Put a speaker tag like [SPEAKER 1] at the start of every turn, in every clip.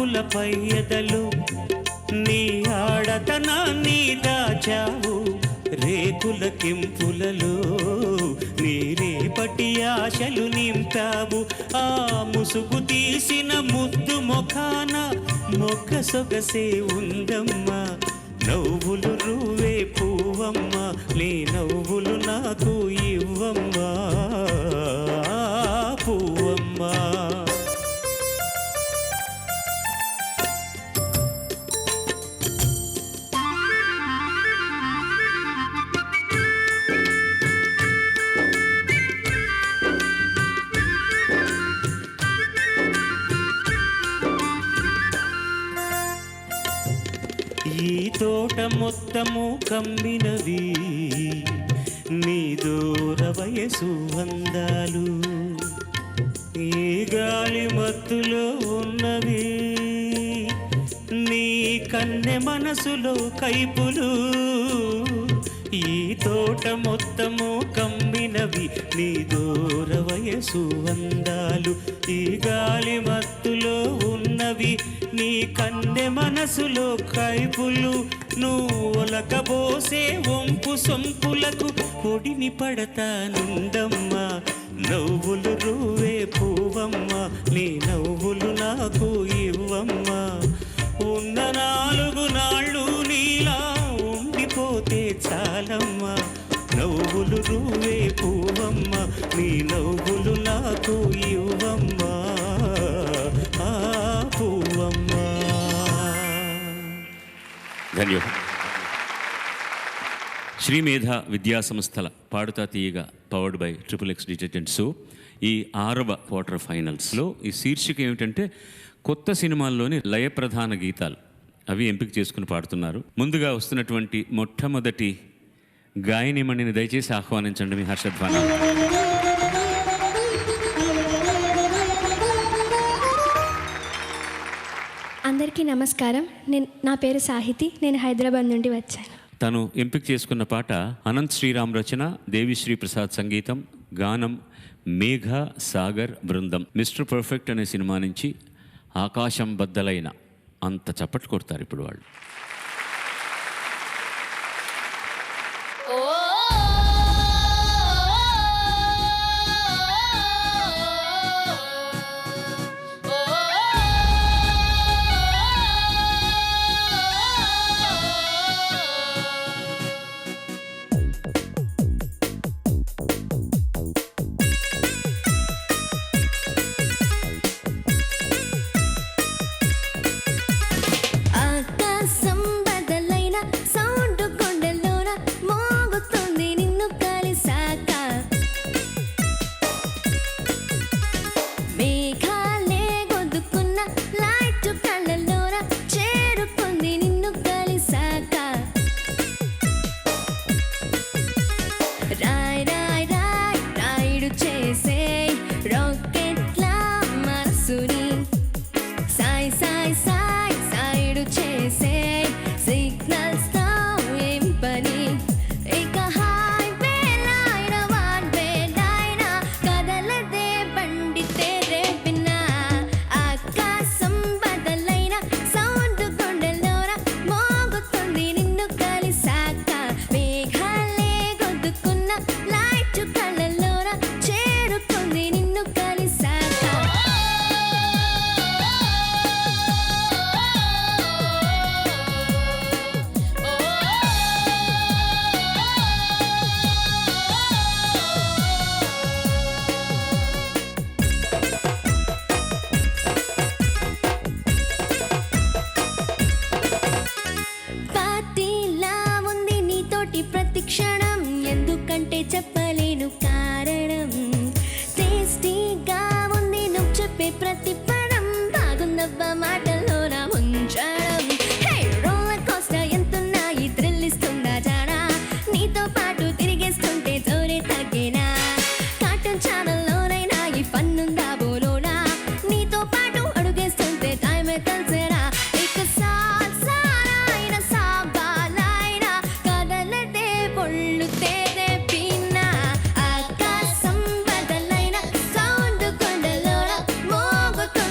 [SPEAKER 1] ఆకులపై ఎదలు నీ ఆడతనాన్ని దాచావు రేకుల కెంపులలో నీ రేపటి ఆశలు నింపావు ఆ ముసుగు తీసిన ముద్దు ముఖాన మొక్క సొగసే ఉందమ్మా నవ్వులు రువే పువ్వమ్మా నీ నవ్వులు నాకు ఇవ్వమ్మా పువ్వమ్మా. ఈ తోట మొత్తము కమ్మినవి నీ దూర వయసు అందాలు ఈ గాలి మత్తులో ఉన్నవి నీ కన్నె మనసులో కైపులు ఈ తోట మొత్తము కమ్మినవి నీ దూర వయసు అందాలు ఈ గాలి మత్తులో ఉన్నవి నీ కన్నె మనసులో కైపులు నువ్వులకబోసే వంపు సొంపులకు పొడిని పడతానుందమ్మా నవ్వులు రువే పువ్వమ్మా నీ నవ్వులు నాకు ఇవ్వమ్మా ఉన్న 4 నాళ్ళు నీలా ఉండిపోతే చాలమ్మా నవ్వులు రువే పువ్వమ్మా నీ నవ్వులు నాకు ఇవ్వమ్మా పువ్వమ్మా.
[SPEAKER 2] ధన్యవాదాలు. శ్రీమేధ విద్యా సంస్థల Padutha Theeyaga powered by XXX detergent soap ఈ 6వ క్వార్టర్ ఫైనల్స్లో ఈ శీర్షిక ఏమిటంటే కొత్త సినిమాల్లోని లయప్రధాన గీతాలు అవి ఎంపిక చేసుకుని పాడుతున్నారు. ముందుగా వస్తున్నటువంటి మొట్టమొదటి గాయనిమణిని దయచేసి ఆహ్వానించండి మీ హర్షధ్వానం.
[SPEAKER 3] అందరికీ నమస్కారం. నా పేరు సాహితి. నేను హైదరాబాద్ నుండి వచ్చాను.
[SPEAKER 2] తను ఎంపిక చేసుకున్న పాట అనంత్ శ్రీరామ్ రచన, దేవిశ్రీ ప్రసాద్ సంగీతం, గానం మేఘ సాగర్ బృందం. మిస్టర్ పర్ఫెక్ట్ అనే సినిమా నుంచి ఆకాశం బద్దలైన అంత చప్పట్లు కొడతారు ఇప్పుడు వాళ్ళు.
[SPEAKER 3] చెప్పలేను కారణం టేస్టీగా ఉంది నువ్వు చెప్పే ప్రతి పదం బాగుందబ్బా మాటల్లో నా ముంచడం రోలర్ కోస్టర్ ఎంతున్నా ఈ థ్రిల్ ఇస్తుందా జానా నీతో పాటు తిరిగేస్తుంటే జోరే తగ్గేనా కార్టూన్ ఛానల్లోనైనా ఈ ఫన్ ఉందా బోలోనా నీతో పాటు అడుగేస్తుంటే టైమే తెలిసేనా ఇక సాలైన సాబాలైన కదలదే పొళ్ళు తేదే ఆకాశం బదలైన సౌండ్ కొండలోన మోగుతుంది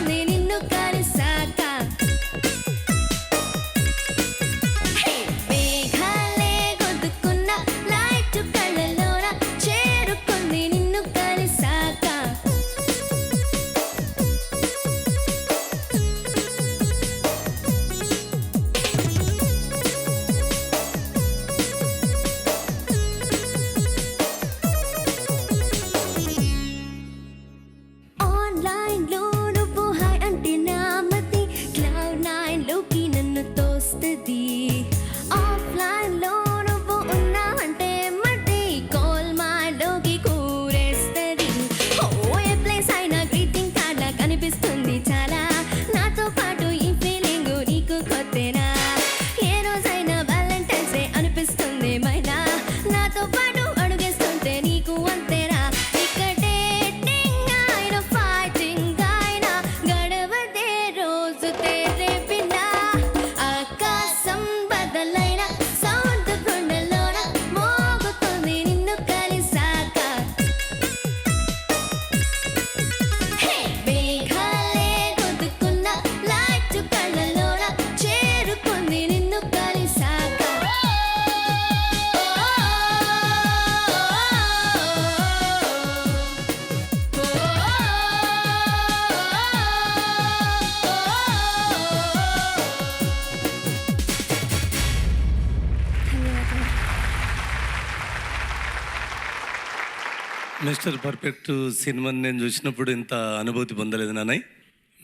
[SPEAKER 4] మిస్టర్ పర్ఫెక్ట్ సినిమాని నేను చూసినప్పుడు ఇంత అనుభూతి పొందలేదు నాన్నయ్య.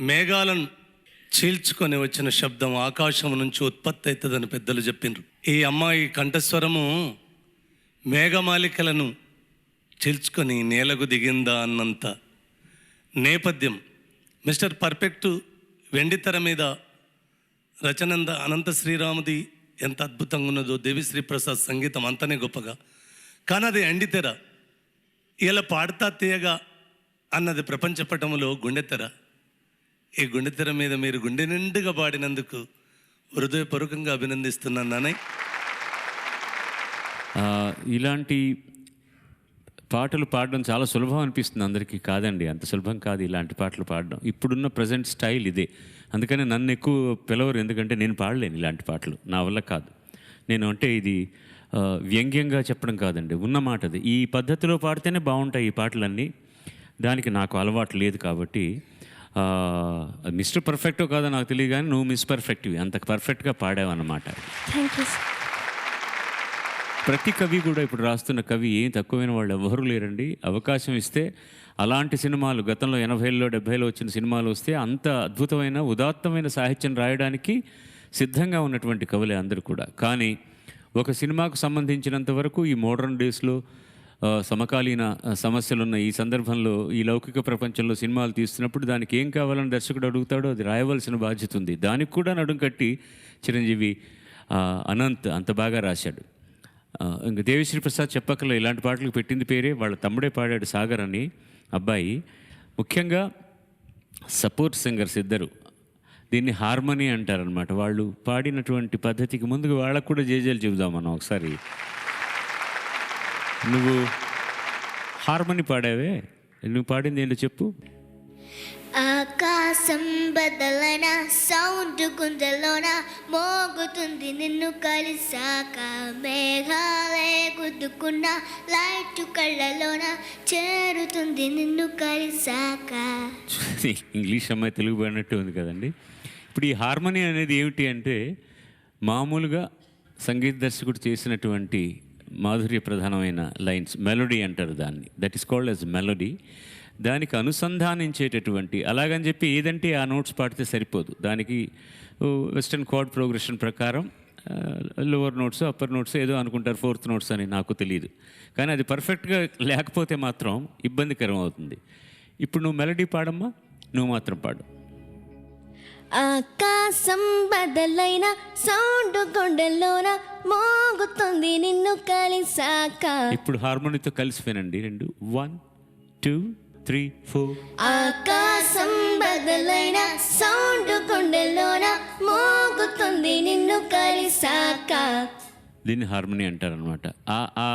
[SPEAKER 4] మేఘాలను చీల్చుకొని వచ్చిన శబ్దం ఆకాశం నుంచి ఉత్పత్తి అవుతుందని పెద్దలు చెప్పిండ్రు. ఈ అమ్మాయి కంఠస్వరము మేఘమాలికలను చీల్చుకొని నేలకు దిగిందా అన్నంత నేపథ్యం. మిస్టర్ పర్ఫెక్ట్ వెండితెర మీద రచనంద అనంత శ్రీరాముది ఎంత అద్భుతంగా ఉన్నదో, దేవిశ్రీ ప్రసాద్ సంగీతం అంతనే గొప్పగా. కానీ అది ఎండితెర. ఇలా పాడతా తీయగా అన్నది ప్రపంచ పటములో గుండెతెర. ఈ గుండెతెర మీద మీరు గుండె నిండుగా పాడినందుకు హృదయపూర్వకంగా అభినందిస్తున్నాను నాన్నయ్య.
[SPEAKER 2] ఇలాంటి పాటలు పాడడం చాలా సులభం అనిపిస్తుంది అందరికీ. కాదండి, అంత సులభం కాదు ఇలాంటి పాటలు పాడడం. ఇప్పుడున్న ప్రజెంట్ స్టైల్ ఇదే. అందుకని నన్ను ఎక్కువ పిలవరు, ఎందుకంటే నేను పాడలేను ఇలాంటి పాటలు, నా వల్ల కాదు. నేను అంటే ఇది వ్యంగ్యంగా చెప్పడం కాదండి, ఉన్న మాట అది. ఈ పద్ధతిలో పాడితేనే బాగుంటాయి ఈ పాటలన్నీ. దానికి నాకు అలవాటు లేదు కాబట్టి మిస్టర్ పర్ఫెక్టో కాదో నాకు తెలియదు, కానీ నువ్వు మిస్ పర్ఫెక్ట్వి, అంత పర్ఫెక్ట్గా పాడావన్నమాట.
[SPEAKER 3] Thank you.
[SPEAKER 2] ప్రతి కవి కూడా ఇప్పుడు రాస్తున్న కవి ఏం తక్కువైన వాళ్ళు ఎవరు లేరండి. అవకాశం ఇస్తే అలాంటి సినిమాలు గతంలో 80ల్లో 70ల్లో వచ్చిన సినిమాలు వస్తే అంత అద్భుతమైన ఉదాత్తమైన సాహిత్యం రాయడానికి సిద్ధంగా ఉన్నటువంటి కవులే అందరూ కూడా. కానీ ఒక సినిమాకు సంబంధించినంత వరకు ఈ మోడర్న్ డేస్లో సమకాలీన సమస్యలున్న ఈ సందర్భంలో ఈ లౌకిక ప్రపంచంలో సినిమాలు తీస్తున్నప్పుడు దానికి ఏం కావాలని దర్శకుడు అడుగుతాడో అది రాయవలసిన బాధ్యత ఉంది. దానికి కూడా నడుం కట్టి చిరంజీవి అనంత్ అంత బాగా రాశాడు. ఇంక దేవిశ్రీ ప్రసాద్ చెప్పకలో ఇలాంటి పాటలకు పెట్టింది పేరే, వాళ్ళ తమ్ముడే పాడాడు, సాగర్ అని అబ్బాయి. ముఖ్యంగా సపోర్ట్ సింగర్స్ ఇద్దరు, దీన్ని హార్మనీ అంటారనమాట. వాళ్ళు పాడినటువంటి పద్ధతికి ముందుగా వాళ్ళకు కూడా జేజేలు చెబుదాం మనం ఒకసారి. నువ్వు హార్మనీ పాడావే, నువ్వు పాడింది ఏంటో చెప్పు.
[SPEAKER 5] ఆకాశం బదలన సౌండ్ గుండెలోన మోగుతుంది నిన్ను కలిసాక, మేఘాలే గుద్దుకున్న లైట్ కళ్ళలోన చేరుతుంది నిన్ను కలిసాక.
[SPEAKER 2] ఇంగ్లీష్ అమ్మాయి తెలుగు పాడినట్టు ఉంది కదండి. ఇప్పుడు ఈ హార్మనీ అనేది ఏమిటి అంటే, మామూలుగా సంగీత దర్శకుడు చేసినటువంటి మాధుర్య ప్రధానమైన లైన్స్, మెలోడీ అంటారు దాన్ని, that is called as melody. దానికి అనుసంధానించేటటువంటి, అలాగని చెప్పి ఏదంటే ఆ నోట్స్ పాడితే సరిపోదు. దానికి వెస్టర్న్ కార్డ్ ప్రోగ్రెషన్ ప్రకారం లోవర్ నోట్స్ అప్పర్ నోట్స్ ఏదో అనుకుంటారు, ఫోర్త్ నోట్స్ అని, నాకు తెలియదు. కానీ అది పర్ఫెక్ట్గా లేకపోతే మాత్రం ఇబ్బందికరం అవుతుంది. ఇప్పుడు నువ్వు మెలోడీ పాడమ్మా, నువ్వు మాత్రం పాడు.
[SPEAKER 5] ఆకాశం బదలైన సౌండ్ గుండెలోన మోగుతుంది నిన్ను కలిసాక.
[SPEAKER 2] ఇప్పుడు హార్మోనీతో కలిసిపోయినండి రెండు. 1 2 3 4.
[SPEAKER 5] ఆకాశం బదలైన సౌండ్ గుండెలోన మోగుతుంది నిన్ను కలిసాక.
[SPEAKER 2] దీన్ని హార్మోనీ అంటారనమాట. ఆ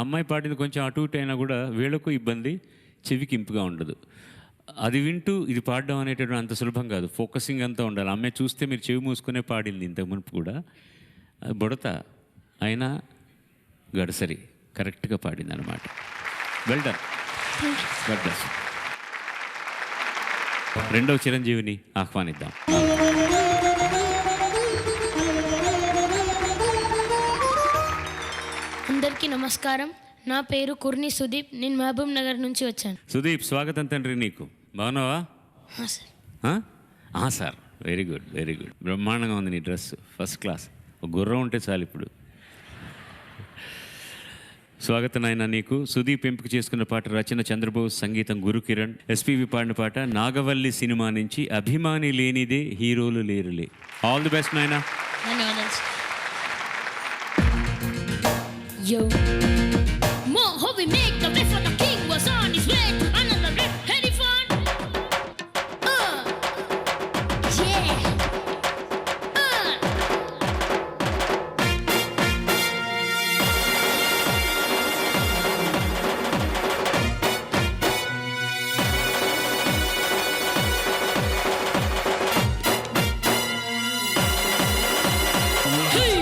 [SPEAKER 2] అమ్మాయి పాడింది కొంచెం అటు ఇటు అయినా కూడా వీళ్ళకు ఇబ్బంది, చెవికి ఇంపుగా ఉండదు. అది వింటూ ఇది పాడడం అనేటటువంటి అంత సులభం కాదు, ఫోకసింగ్ అంతా ఉండాలి. అమ్మాయి చూస్తే మీరు చెవి మూసుకునే పాడింది ఇంతకు మునుపు కూడా. బుడత అయినా గడసరి కరెక్ట్గా పాడింది అనమాట. Well done. రెండవ చిరంజీవిని ఆహ్వానిద్దాం.
[SPEAKER 6] అందరికీ నమస్కారం. నా పేరు కుర్ని సుదీప్. నేను మహబూబ్ నగర్ నుంచి వచ్చాను.
[SPEAKER 2] సుదీప్, స్వాగతం తండ్రి నీకు. బాగున్నావా?
[SPEAKER 6] Sir.
[SPEAKER 2] Sir, very good very good. బ్రహ్మాండంగా ఉంది నీ డ్రెస్, ఫస్ట్ క్లాస్. ఒక గుర్రం ఉంటే చాలు ఇప్పుడు. స్వాగతం నాయన నీకు. సుదీప్ ఎంపిక చేసుకున్న పాట రచన చంద్రబోస్, సంగీతం గురుకిరణ్, ఎస్పీవి పాడిన పాట నాగవల్లి సినిమా నుంచి అభిమాని లేనిదే హీరోలు లేరులే. ఆల్ ది బెస్ట్ నాయన.
[SPEAKER 6] ధన్యవాదాలు. Yo, more how we make the way for the king was on his way to another red heady fun. Yeah. Hey.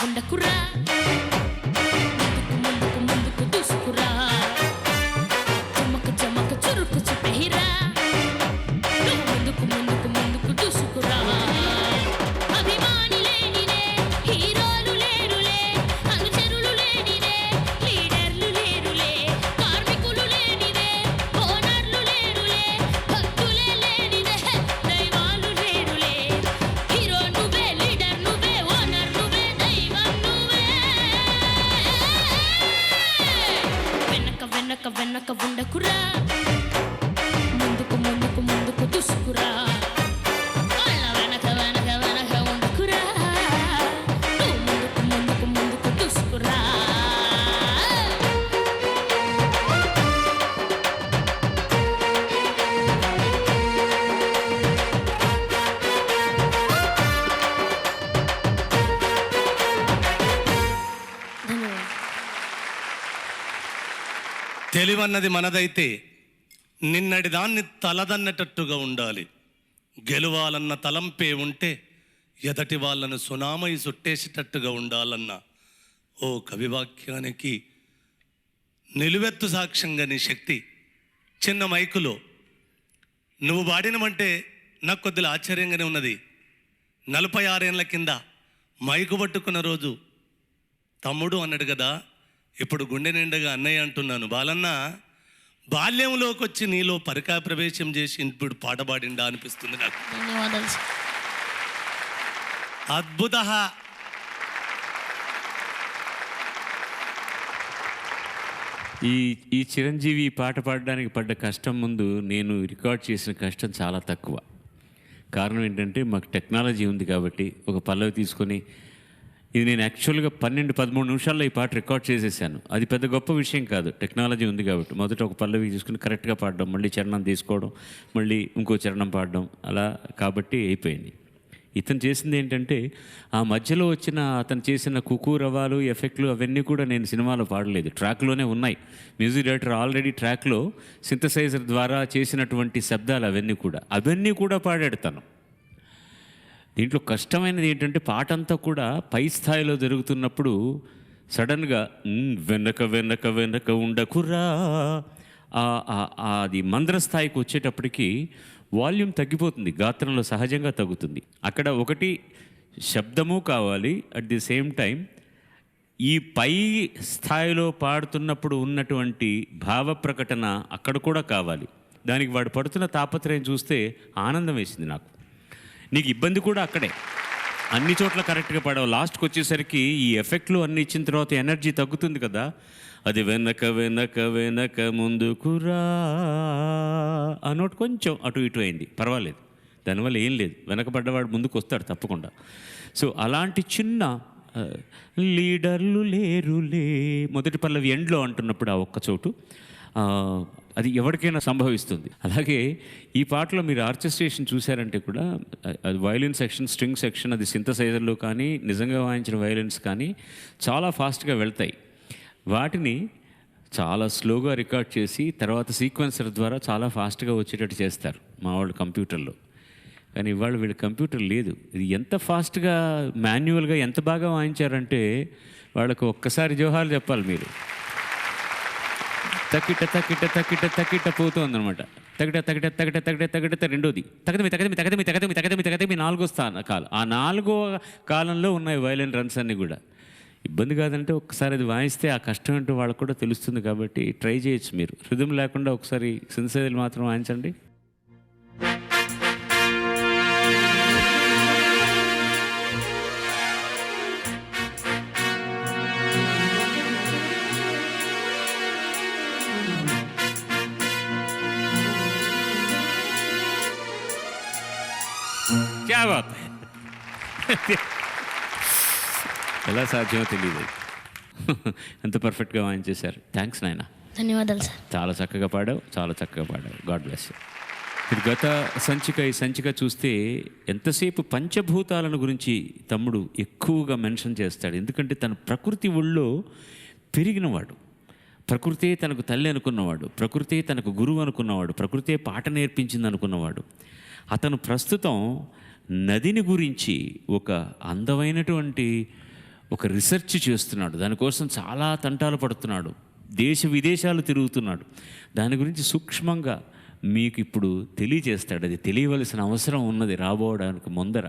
[SPEAKER 6] ఉండకురా ముందుకు ముందుకు దూసుకురా చమక చురుకు చుట్టహిరా ముందుకు దూసుకురా అభిమాని లేనిదే హీరోలు లేరులే అనుచరులు లేనిదే లీడర్లు లేరులే కార్మికులు లేనిదే ఓనర్లు లేరులే భక్తులే లేనిదే దైవాలు లేరులే హీరో నువ్వే లీడర్ నువ్వే ఓనర్ నువ్వే దైవం నువ్వే వెనక ఉండకురా ముందుకు దూసుకురా అలా వెనక ఉండకురా నువ్వు ముందుకు దూసుకురా
[SPEAKER 4] తెలివన్నది మనదైతే నిన్నటి దాన్ని తలదన్నటట్టుగా ఉండాలి. గెలవాలన్న తలంపే ఉంటే ఎదటి వాళ్ళను సునామై సుట్టేసేటట్టుగా ఉండాలన్న ఓ కవివాక్యానికి నిలువెత్తు సాక్ష్యంగా నీ శక్తి. చిన్న మైకులో నువ్వు పాడినమంటే నాకు కొద్దిగా ఆశ్చర్యంగానే ఉన్నది. 46 ఏళ్ళ కింద మైకు పట్టుకున్న రోజు తమ్ముడు అన్నాడు కదా, ఇప్పుడు గుండె నిండగా అన్నయ్య అంటున్నాను. బాలన్న బాల్యంలోకి వచ్చి నీలో పరికా ప్రవేశం చేసి ఇప్పుడు పాట పాడిండా అనిపిస్తుంది నాకు.
[SPEAKER 6] ధన్యవాదాలు సార్.
[SPEAKER 4] అద్భుత.
[SPEAKER 2] ఈ చిరంజీవి ఈ పాట పాడడానికి పడ్డ కష్టం ముందు నేను రికార్డ్ చేసిన కష్టం చాలా తక్కువ. కారణం ఏంటంటే మాకు టెక్నాలజీ ఉంది కాబట్టి ఒక పల్లవి తీసుకొని ఇది నేను యాక్చువల్గా 12-13 నిమిషాల్లో ఈ పాట రికార్డ్ చేసేసాను. అది పెద్ద గొప్ప విషయం కాదు, టెక్నాలజీ ఉంది కాబట్టి. మొదట ఒక పల్లవి తీసుకుని కరెక్ట్గా పాడడం, మళ్ళీ చరణం తీసుకోవడం, మళ్ళీ ఇంకో చరణం పాడడం, అలా కాబట్టి అయిపోయింది. ఇతను చేసింది ఏంటంటే ఆ మధ్యలో వచ్చిన అతను చేసిన కుకు రవాలు ఎఫెక్ట్లు అవన్నీ కూడా నేను సినిమాలో పాడలేదు, ట్రాక్లోనే ఉన్నాయి. మ్యూజిక్ డైరెక్టర్ ఆల్రెడీ ట్రాక్లో సింథసైజర్ ద్వారా చేసినటువంటి శబ్దాలు అవన్నీ కూడా పాడాడు తను. దీంట్లో కష్టమైనది ఏంటంటే పాట అంతా కూడా పై స్థాయిలో జరుగుతున్నప్పుడు సడన్గా వెనక ఉండకురా అది మంద్ర స్థాయికి వచ్చేటప్పటికి వాల్యూమ్ తగ్గిపోతుంది, గాత్రంలో సహజంగా తగ్గుతుంది. అక్కడ ఒకటి శబ్దము కావాలి, అట్ ది సేమ్ టైం ఈ పై స్థాయిలో పాడుతున్నప్పుడు ఉన్నటువంటి భావ ప్రకటన అక్కడ కూడా కావాలి. దానికి వాడు పడుతున్న తాపత్రయం చూస్తే ఆనందం వేసింది నాకు. నీకు ఇబ్బంది కూడా అక్కడే, అన్ని చోట్ల కరెక్ట్గా పాడావు. లాస్ట్కి వచ్చేసరికి ఈ ఎఫెక్ట్లు అన్నీ ఇచ్చిన తర్వాత ఎనర్జీ తగ్గుతుంది కదా, అది వెనక ముందుకురా ఆ నోట్ కొంచెం అటు ఇటు అయింది, పర్వాలేదు, దానివల్ల ఏం లేదు, వెనకబడ్డవాడు ముందుకు వస్తాడు తప్పకుండా. సో అలాంటి చిన్న లీడర్లు లేరులే మొదటి పల్లవి ఎండ్లో అంటున్నప్పుడు ఆ ఒక్క చోటు అది ఎవరికైనా సంభవిస్తుంది. అలాగే ఈ పాటలో మీరు ఆర్కెస్ట్రేషన్ చూశారంటే కూడా అది వయలిన్ సెక్షన్, స్ట్రింగ్ సెక్షన్, అది సింథసైజర్లో కానీ నిజంగా వాయించిన వయలిన్స్ కానీ చాలా ఫాస్ట్గా వెళ్తాయి. వాటిని చాలా స్లోగా రికార్డ్ చేసి తర్వాత సీక్వెన్సర్ ద్వారా చాలా ఫాస్ట్గా వచ్చేటట్టు చేస్తారు మా వాళ్ళు కంప్యూటర్లో. కానీ ఇవాళ వీళ్ళ కంప్యూటర్ లేదు. ఇది ఎంత ఫాస్ట్గా మాన్యువల్గా ఎంత బాగా వాయించారంటే వాళ్ళకు ఒక్కసారి జోహాలు చెప్పాలి మీరు. తక్కిట పోతుందన్నమాట. తగిట రెండోది తగదమి నాలుగో కాలం. ఆ 4వ కాలంలో ఉన్నాయి వయలిన్ రన్స్ అన్నీ కూడా. ఇబ్బంది కాదంటే ఒక్కసారి అది వాయిస్తే ఆ కష్టం ఏంటో వాళ్ళకు కూడా తెలుస్తుంది. కాబట్టి ట్రై చేయొచ్చు మీరు. రిథమ్ లేకుండా ఒకసారి సింథసైజర్ మాత్రం వాయించండి. క్యా బాత్ ఎలా సాధ్యమో తెలియదు. ఎంత పర్ఫెక్ట్గా వాయించేశారు. థ్యాంక్స్ నాయన.
[SPEAKER 6] ధన్యవాదాలు సార్.
[SPEAKER 2] చాలా చక్కగా పాడావు, చాలా చక్కగా పాడావు. God bless you. ఇది గత ఈ సంచిక చూస్తే ఎంతసేపు పంచభూతాలను గురించి తమ్ముడు ఎక్కువగా మెన్షన్ చేస్తాడు. ఎందుకంటే తన ప్రకృతి ఒళ్ళో పెరిగినవాడు, ప్రకృతే తనకు తల్లి అనుకున్నవాడు, ప్రకృతే తనకు గురువు అనుకున్నవాడు, ప్రకృతే పాట నేర్పించింది అనుకున్నవాడు. అతను ప్రస్తుతం నదిని గురించి ఒక అందమైనటువంటి ఒక రీసెర్చ్ చేస్తున్నాడు, దానికోసం చాలా తంటాలు పడుతున్నాడు, దేశ విదేశాలు తిరుగుతున్నాడు. దాని గురించి సూక్ష్మంగా మీకు ఇప్పుడు తెలియజేస్తాడు. అది తెలియవలసిన అవసరం ఉన్నది రాబోవడానికి ముందర.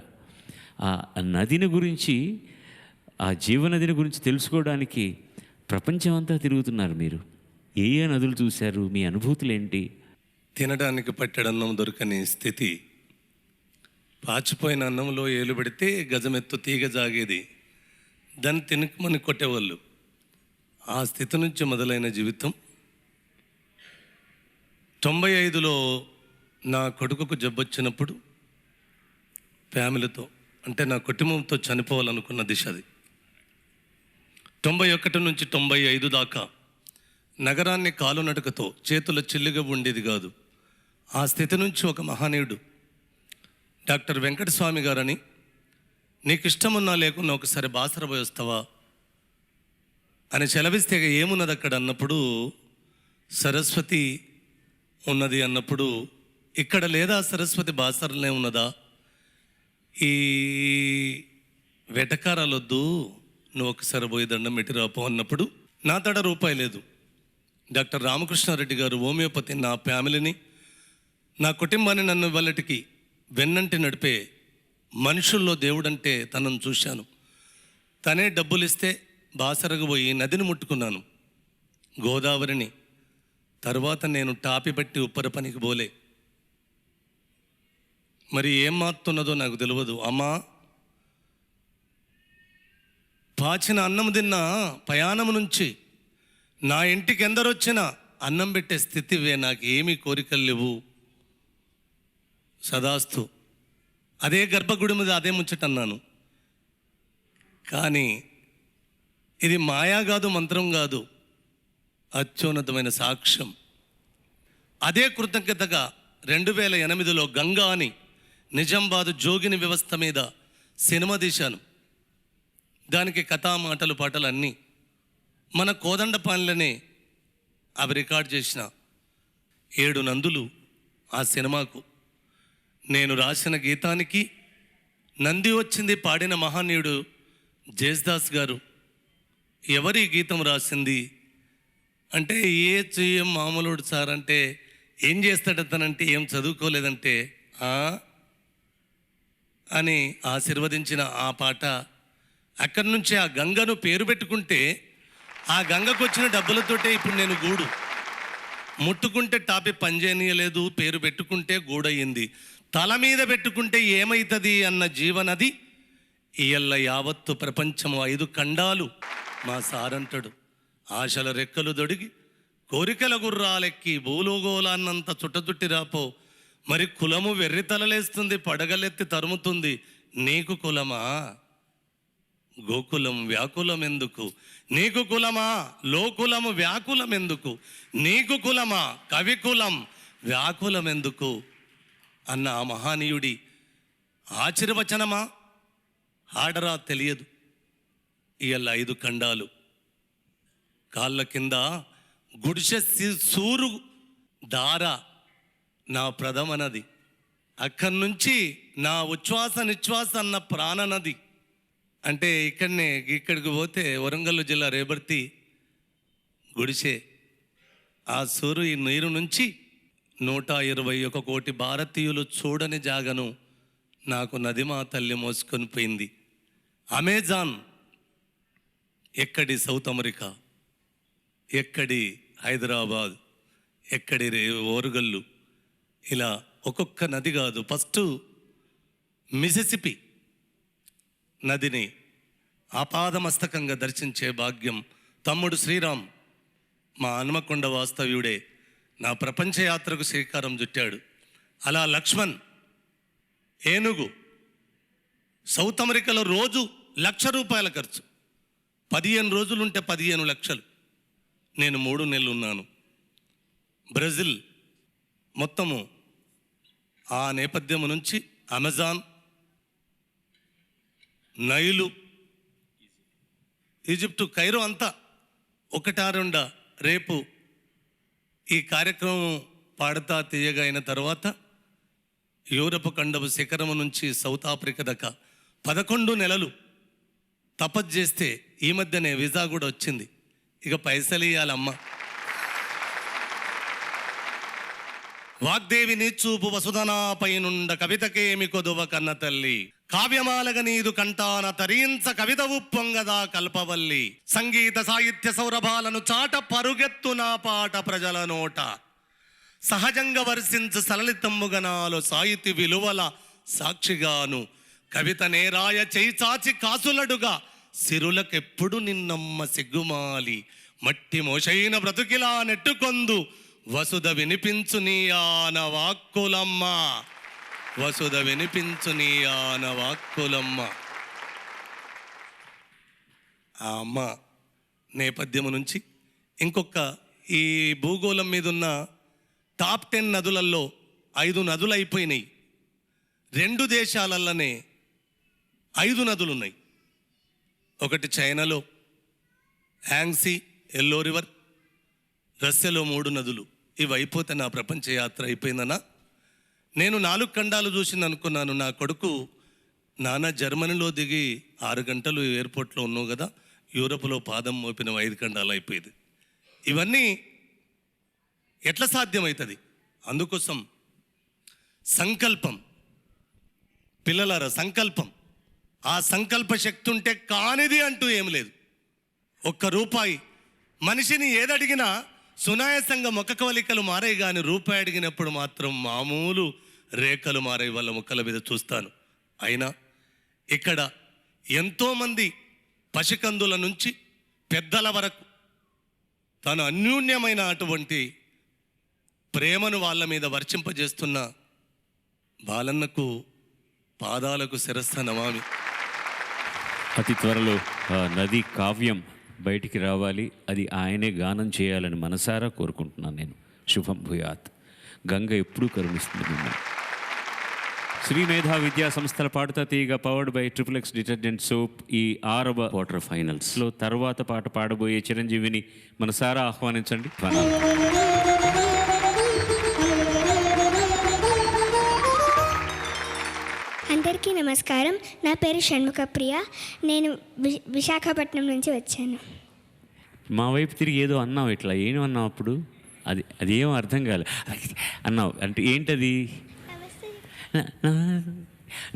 [SPEAKER 2] ఆ నదిని గురించి, ఆ జీవనదిని గురించి తెలుసుకోవడానికి ప్రపంచం అంతా తిరుగుతున్నారు మీరు. ఏ ఏ నదులు చూశారు? మీ అనుభూతులు ఏంటి?
[SPEAKER 4] తినడానికి పట్టెడన్నం దొరకని స్థితి. పాచిపోయిన అన్నంలో ఏలు పెడితే గజమెత్తు తీగ జాగేది, దాన్ని తినకమని కొట్టేవాళ్ళు. ఆ స్థితి నుంచి మొదలైన జీవితం. 95లో నా కొడుకుకు జబ్బొచ్చినప్పుడు ఫ్యామిలీతో, అంటే నా కుటుంబంతో చనిపోవాలనుకున్న దిశ అది. 91 నుంచి 95 దాకా నగరాన్ని కాలునడకతో, చేతుల చిల్లిగా ఉండేది కాదు. ఆ స్థితి నుంచి ఒక మహనీయుడు డాక్టర్ వెంకటస్వామి గారని, నీకు ఇష్టమున్నా లేకున్నా ఒకసారి బాసర పోయి వస్తావా అని సెలవిస్తే ఏమున్నది అక్కడ అన్నప్పుడు, సరస్వతి ఉన్నది అన్నప్పుడు, ఇక్కడ లేదా సరస్వతి బాసరలే ఉన్నదా, ఈ వెటకారాలొద్దు, నువ్వు ఒకసారి పోయి దండం పెట్టి రాపో అన్నప్పుడు నా తడ రూపాయి లేదు. డాక్టర్ రామకృష్ణారెడ్డి గారు హోమియోపతి నా ఫ్యామిలీని, నా కుటుంబాన్ని, నన్ను వాళ్ళటికి వెన్నంటి నడిపే మనుషుల్లో దేవుడంటే తనను చూశాను. తనే డబ్బులు ఇస్తే బాసరకు పోయి నదిని ముట్టుకున్నాను, గోదావరిని. తర్వాత నేను టాపి బట్టి ఉప్పర పనికి పోలే. మరి ఏం మారుతున్నదో నాకు తెలియదు. అమ్మా, పాచిన అన్నం తిన్న ప్రయాణం నుంచి నా ఇంటికి ఎందరొచ్చినా అన్నం పెట్టే స్థితివే, నాకు ఏమీ కోరికలు లేవు, సదాస్తు. అదే గర్భగుడి మీద అదే ముచ్చటన్నాను. కానీ ఇది మాయా కాదు, మంత్రం కాదు, అత్యున్నతమైన సాక్ష్యం. అదే కృతజ్ఞతగా 2008లో గంగా అని నిజామాబాద్ జోగిని వ్యవస్థ మీద సినిమా తీశాను. దానికి కథా, మాటలు, పాటలు అన్నీ మన కోదండపాలెంలోనే అవి రికార్డ్ చేసిన 7 నందులు ఆ సినిమాకు. నేను రాసిన గీతానికి నంది వచ్చింది పాడిన మహానీయుడు జేస్దాస్ గారు. ఎవరి గీతం రాసింది అంటే, ఏ చెయ్యం మామూలుడు సార్ అంటే ఏం చేస్తాడతనంటే, ఏం చదువుకోలేదంటే అని ఆశీర్వదించిన ఆ పాట. అక్కడి నుంచి ఆ గంగను పేరు పెట్టుకుంటే, ఆ గంగకు వచ్చిన డబ్బులతోటే ఇప్పుడు నేను గూడు ముట్టుకుంటే టాపి పనిచేయనీయలేదు, పేరు పెట్టుకుంటే గూడయ్యింది. తల మీద పెట్టుకుంటే ఏమవుతుంది అన్న జీవనది. ఇయల్ల యావత్తు ప్రపంచము 5 ఖండాలు మా సారంటాడు. ఆశల రెక్కలు దొడిగి కోరికల గుర్రాలెక్కి భూలోగోలాన్నంత చుట్టచుట్టి రాపో. మరి కులము వెర్రితలలేస్తుంది, పడగలెత్తి తరుముతుంది. నీకు కులమా? గోకులం వ్యాకులం ఎందుకు? నీకు కులమా? లోకులము వ్యాకులం ఎందుకు? నీకు కులమా? కవికులం వ్యాకులం ఎందుకు అన్న ఆ మహానీయుడి ఆశీర్వచనమా ఆడరా తెలియదు. ఇవాళ 5 ఖండాలు కాళ్ళ కింద గుడిసె సూరు దార నా ప్రథమనది. అక్కడి నుంచి నా ఉచ్ఛ్వాస నిశ్వాస అన్న ప్రాణనది. అంటే ఇక్కడికి పోతే వరంగల్ జిల్లా రేబర్తి గుడిసె. ఆ సూరు ఈ నీరు నుంచి 121 కోటి భారతీయులు చూడని జాగను నాకు నది మా తల్లి మోసుకొని పోయింది. అమెజాన్ ఎక్కడి సౌత్ అమెరికా, ఎక్కడి హైదరాబాద్, ఎక్కడి ఓరుగల్లు, ఇలా ఒక్కొక్క నది కాదు. ఫస్ట్ మిసిసిపి నదిని ఆపాదమస్తకంగా దర్శించే భాగ్యం తమ్ముడు శ్రీరామ్, మా హనుమకొండ వాస్తవ్యుడే, నా ప్రపంచ యాత్రకు శ్రీకారం చుట్టాడు. అలా లక్ష్మణ్ ఏనుగు సౌత్ అమెరికాలో రోజు ₹1,00,000 ఖర్చు. 15 రోజులుంటే 15 లక్షలు. నేను 3 నెలలు ఉన్నాను. బ్రెజిల్ మొత్తము ఆ నేపథ్యం నుంచి అమెజాన్, నైలు, ఈజిప్టు, కైరో అంతా 1-2 రేపు ఈ కార్యక్రమం పాడతా తీయగా అయిన తర్వాత యూరప్ ఖండపు శిఖరము నుంచి సౌత్ ఆఫ్రికా దాకా 11 నెలలు తపస్సు చేస్తే ఈ మధ్యనే వీసా కూడా వచ్చింది. ఇక పైసలు ఇవ్వాలమ్మ. వాగ్దేవిని చూపు వసుధనాపై నుండ కవితకేమి కొదువ కన్న తల్లి, కావ్యమాలగ నీదు కంటాన తరించ కవిత ఉప్పొంగదా కల్పవల్లి, సంగీత సాహిత్య సౌరభాలను చాట పరుగెత్తు నా పాట ప్రజల నోట, సహజంగా వర్షించు సలలితమ్ముగనాలు సాహితీ విలువల సాక్షిగాను, కవిత నేరాయ చేయి చాచి కాసులడుగా సిరులకెప్పుడు నిన్నమ్మ సిగ్గుమాలి, మట్టి మోషైన బ్రతుకిలా నెట్టుకొందు వసుధ వినిపించు నీ ఆనవాక్కులమ్మ, వసుధ వినిపించు నీ ఆనవాక్కులమ్మ. ఆ అమ్మ నేపథ్యము నుంచి ఇంకొక ఈ భూగోళం మీద ఉన్న టాప్ 10 నదులలో 5 నదులు అయిపోయినాయి. 2 దేశాలలోనే 5 నదులు ఉన్నాయి. ఒకటి చైనాలో యాంగ్సీ ఎల్లో రివర్, రష్యాలో 3 నదులు. ఇవి అయిపోతే నా ప్రపంచ యాత్ర అయిపోయిందనా. నేను 4 ఖండాలు చూసింది అనుకున్నాను. నా కొడుకు నాన్న జర్మనీలో దిగి 6 గంటలు ఎయిర్పోర్ట్లో ఉన్నావు కదా, యూరోప్లో పాదం మోపిన 5 ఖండాలు అయిపోయింది. ఇవన్నీ ఎట్లా సాధ్యమవుతుంది? అందుకోసం సంకల్పం, పిల్లలారా సంకల్పం. ఆ సంకల్ప శక్తి ఉంటే కానిది అంటూ ఏం లేదు. 1 రూపాయి మనిషిని ఏదడిగినా సునాయాసంగా ముఖ కవలికలు మారాయి, కానీ రూపాయి అడిగినప్పుడు మాత్రం మామూలు రేఖలు మారాయి వాళ్ళ ముఖల మీద చూస్తాను. అయినా ఇక్కడ ఎంతోమంది పసికందుల నుంచి పెద్దల వరకు తను అన్యూన్యమైన అటువంటి ప్రేమను వాళ్ళ మీద వర్షింపజేస్తున్న బాలన్నకు పాదాలకు శిరస్సు నమామి.
[SPEAKER 2] అతి త్వరలో ఆ నది కావ్యం బయటికి రావాలి, అది ఆయనే గానం చేయాలని మనసారా కోరుకుంటున్నాను నేను. శుభం భూయాత్. గంగ ఎప్పుడూ కరుణిస్తుంది మిమ్మల్ని. శ్రీ మేధా విద్యా సంస్థల పాడుతా తీగ powered by XXX detergent soap ఈ 6వ క్వార్టర్ ఫైనల్స్లో తర్వాత పాట పాడబోయే చిరంజీవిని మనసారా ఆహ్వానించండి.
[SPEAKER 3] అందరికీ నమస్కారం. నా పేరు షణ్ముఖప్రియ. నేను విశాఖపట్నం నుంచి వచ్చాను.
[SPEAKER 2] మా వైపు తిరిగి ఏదో అన్నావు, ఇట్లా ఏం అన్నావు అప్పుడు? అదేం అర్థం కాలే అన్నావు. అంటే ఏంటది?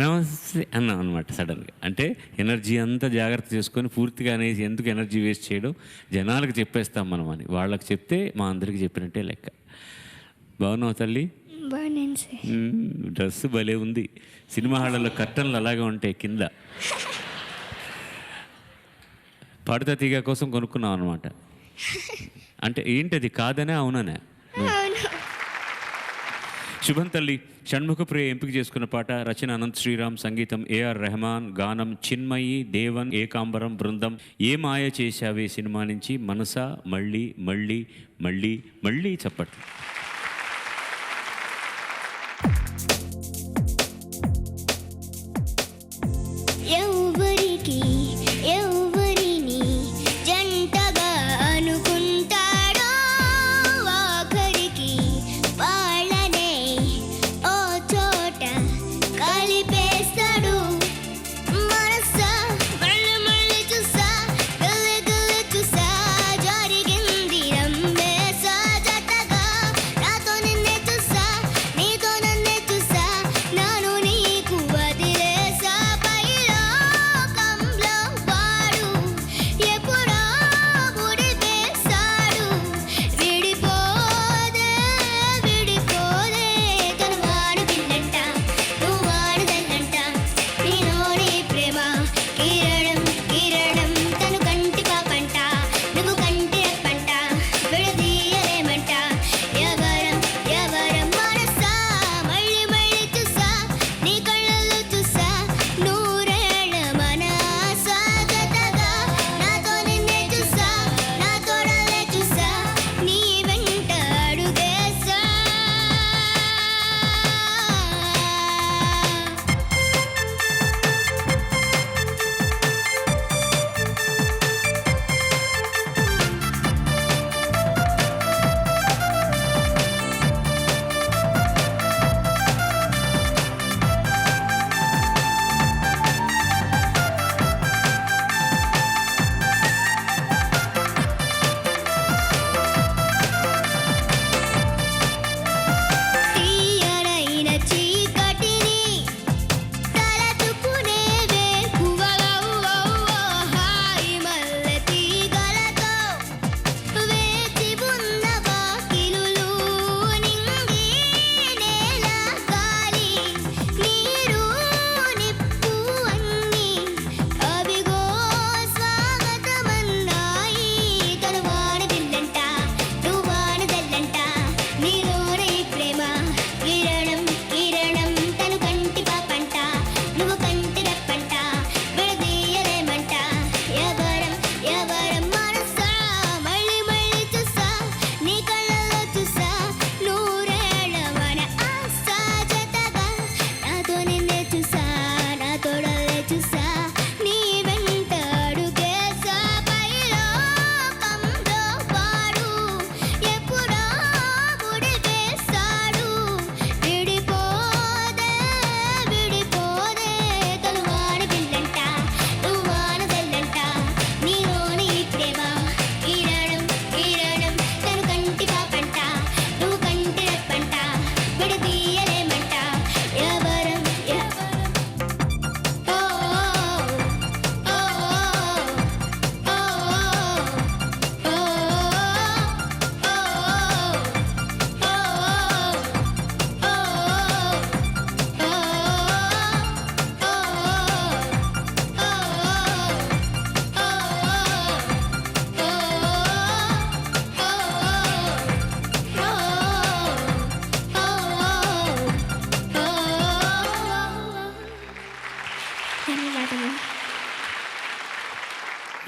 [SPEAKER 2] నమస్తే అన్నాం అనమాట సడన్గా. అంటే ఎనర్జీ అంతా జాగ్రత్త చేసుకొని పూర్తిగా అనేసి ఎందుకు ఎనర్జీ వేస్ట్ చేయడం, జనాలకు చెప్పేస్తాం మనం అని. వాళ్ళకి చెప్తే మా అందరికి చెప్పినట్టే లెక్క. బాగున్నావు తల్లి?
[SPEAKER 3] బాగున్నాను సార్.
[SPEAKER 2] డ్రెస్ భలే ఉంది. సినిమా హాళ్ళలో కర్టన్లు అలాగే ఉంటాయి కింద. పాడుతా తీగ కోసం కొనుక్కున్నాం అనమాట. అంటే ఏంటది? కాదనే అవుననే? శుభం తల్లి. షణ్ముఖప్రియ ఎంపిక చేసుకున్న పాట, రచన అనంత్ శ్రీరామ్, సంగీతం AR రెహమాన్, గానం చిన్మయి, దేవన్, ఏకాంబరం బృందం. ఏ మాయ చేశావే సినిమా నుంచి మనసా మళ్ళీ మళ్ళీ మళ్ళీ మళ్ళీ చప్పట్లు.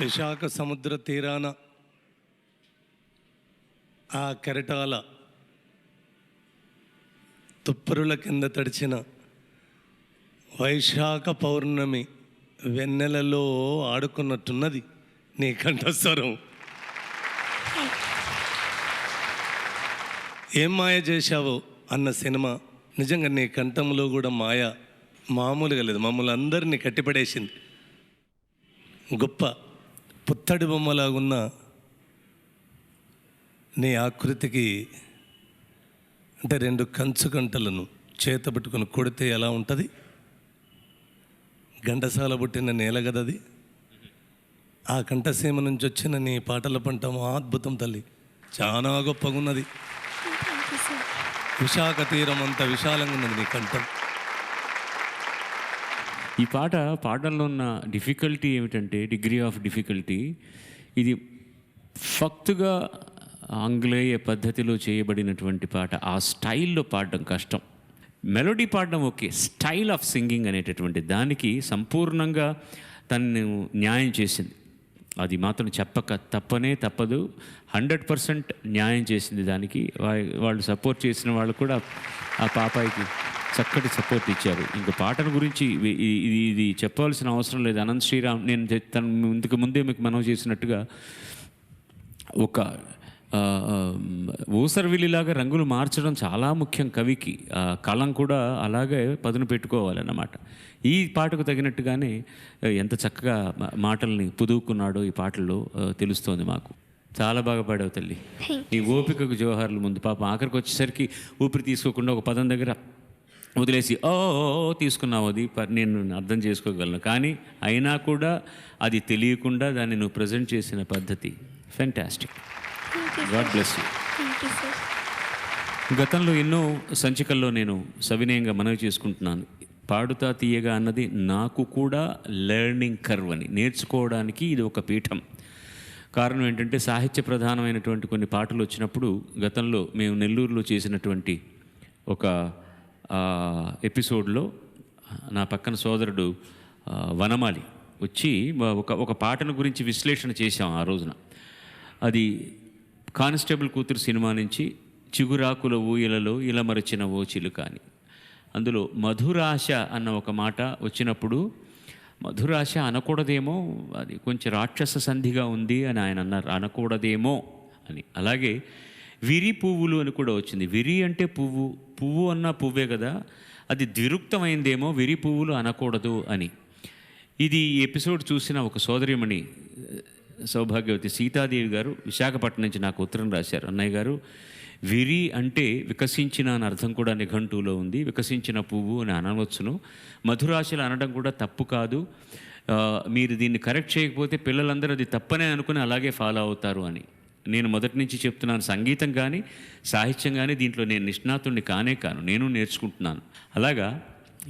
[SPEAKER 4] విశాఖ సముద్ర తీరాన ఆ కెరటాల తుప్పరుల కింద తడిచిన వైశాఖ పౌర్ణమి వెన్నెలలో ఆడుకున్నట్టున్నది నీ కంఠస్వరం. ఏం మాయ చేశావో అన్న సినిమా నిజంగా నీ కంఠంలో కూడా మాయ మామూలుగా లేదు, మమ్మల్ని అందరినీ కట్టిపడేసింది. గొప్ప పుత్తడి బొమ్మలాగున్న నీ ఆకృతికి అంటే 2 కంచు గంటలను చేతబెట్టుకుని కొడితే ఎలా ఉంటుంది? ఘంటసాల పుట్టిన నేల కదది. ఆ కంఠసీమ నుంచి వచ్చిన నీ పాటల పంట అద్భుతం తల్లి, చాలా గొప్పగా ఉన్నది. విశాఖ తీరం అంత విశాలంగా ఉన్నది నీ కంఠం.
[SPEAKER 2] ఈ పాట పాడడంలో ఉన్న డిఫికల్టీ ఏమిటంటే, డిగ్రీ ఆఫ్ డిఫికల్టీ, ఇది ఫక్తుగా ఆంగ్లేయ పద్ధతిలో చేయబడినటువంటి పాట. ఆ స్టైల్లో పాడడం కష్టం. మెలోడీ పాడడం ఓకే, స్టైల్ ఆఫ్ సింగింగ్ అనేటటువంటి దానికి సంపూర్ణంగా తను న్యాయం చేసింది. అది మాత్రం చెప్పక తప్పదు. 100% న్యాయం చేసింది దానికి. వాళ్ళు సపోర్ట్ చేసిన వాళ్ళు కూడా ఆ పాపాయికి చక్కటి సపోర్ట్ ఇచ్చారు. ఇంకా పాటల గురించి ఇది చెప్పవలసిన అవసరం లేదు. అనంత్ శ్రీరామ్, నేను ఇంతకు ముందే మీకు మనవి చేసినట్టుగా ఒక ఊసరవిల్లిలాగా రంగులు మార్చడం చాలా ముఖ్యం కవికి. కలం కూడా అలాగే పదును పెట్టుకోవాలన్నమాట. ఈ పాటకు తగినట్టుగానే ఎంత చక్కగా మాటల్ని పుదువుకున్నాడో ఈ పాటల్లో తెలుస్తోంది మాకు. చాలా బాగా పాడావు తల్లి. ఈ ఓపికకు జోహార్లు. ముందు పాపం ఆఖరికి వచ్చేసరికి ఊపిరి తీసుకోకుండా ఒక పదం దగ్గర వదిలేసి ఓ తీసుకున్నావు. అది నేను అర్థం చేసుకోగలను, కానీ అయినా కూడా అది తెలియకుండా దాన్ని నువ్వు ప్రజెంట్ చేసిన పద్ధతి ఫెంటాస్టిక్. God bless you. గతంలో ఎన్నో సంచికల్లో నేను సవినయంగా మనవి చేసుకుంటున్నాను, పాడుతా తీయగా అన్నది నాకు కూడా లెర్నింగ్ కర్వ్ అని, నేర్చుకోవడానికి ఇది ఒక పీఠం. కారణం ఏంటంటే సాహిత్య ప్రధానమైనటువంటి కొన్ని పాటలు వచ్చినప్పుడు గతంలో మేము నెల్లూరులో చేసినటువంటి ఒక ఎపిసోడ్లో నా పక్కన సోదరుడు వనమాలి వచ్చి ఒక పాటను గురించి విశ్లేషణ చేశాం ఆ రోజున. అది కానిస్టేబుల్ కూతురు సినిమా నుంచి చిగురాకుల ఊయలలో ఇలమరచిన ఓ చిలుక అని. అందులో మధురాశ అన్న ఒక మాట వచ్చినప్పుడు, మధురాశ అనకూడదేమో, అది కొంచెం రాక్షస సంధిగా ఉంది అని ఆయన అన్నారు, అనకూడదేమో అని. అలాగే విరి పువ్వులు అని కూడా వచ్చింది. విరి అంటే పువ్వు, పువ్వు అన్న పువ్వే కదా, అది ద్విరుక్తమైందేమో, విరి పువ్వులు అనకూడదు అని. ఇది ఈ ఎపిసోడ్ చూసిన ఒక సోదరిమణి సౌభాగ్యవతి సీతాదేవి గారు విశాఖపట్నం నుంచి నాకు ఉత్తరం రాశారు. అన్నయ్య గారు, విరి అంటే వికసించిన అని అర్థం కూడా నిఘంటువులో ఉంది, వికసించిన పువ్వు అని అనవచ్చును, మధురాశలు అనడం కూడా తప్పు కాదు, మీరు దీన్ని కరెక్ట్ చేయకపోతే పిల్లలందరూ అది తప్పనే అనుకుని అలాగే ఫాలో అవుతారు అని. నేను మొదటి నుంచి చెప్తున్నాను, సంగీతం కానీ సాహిత్యం కానీ దీంట్లో నేను నిష్ణాతుడిని కాను, నేను నేర్చుకుంటున్నాను. అలాగా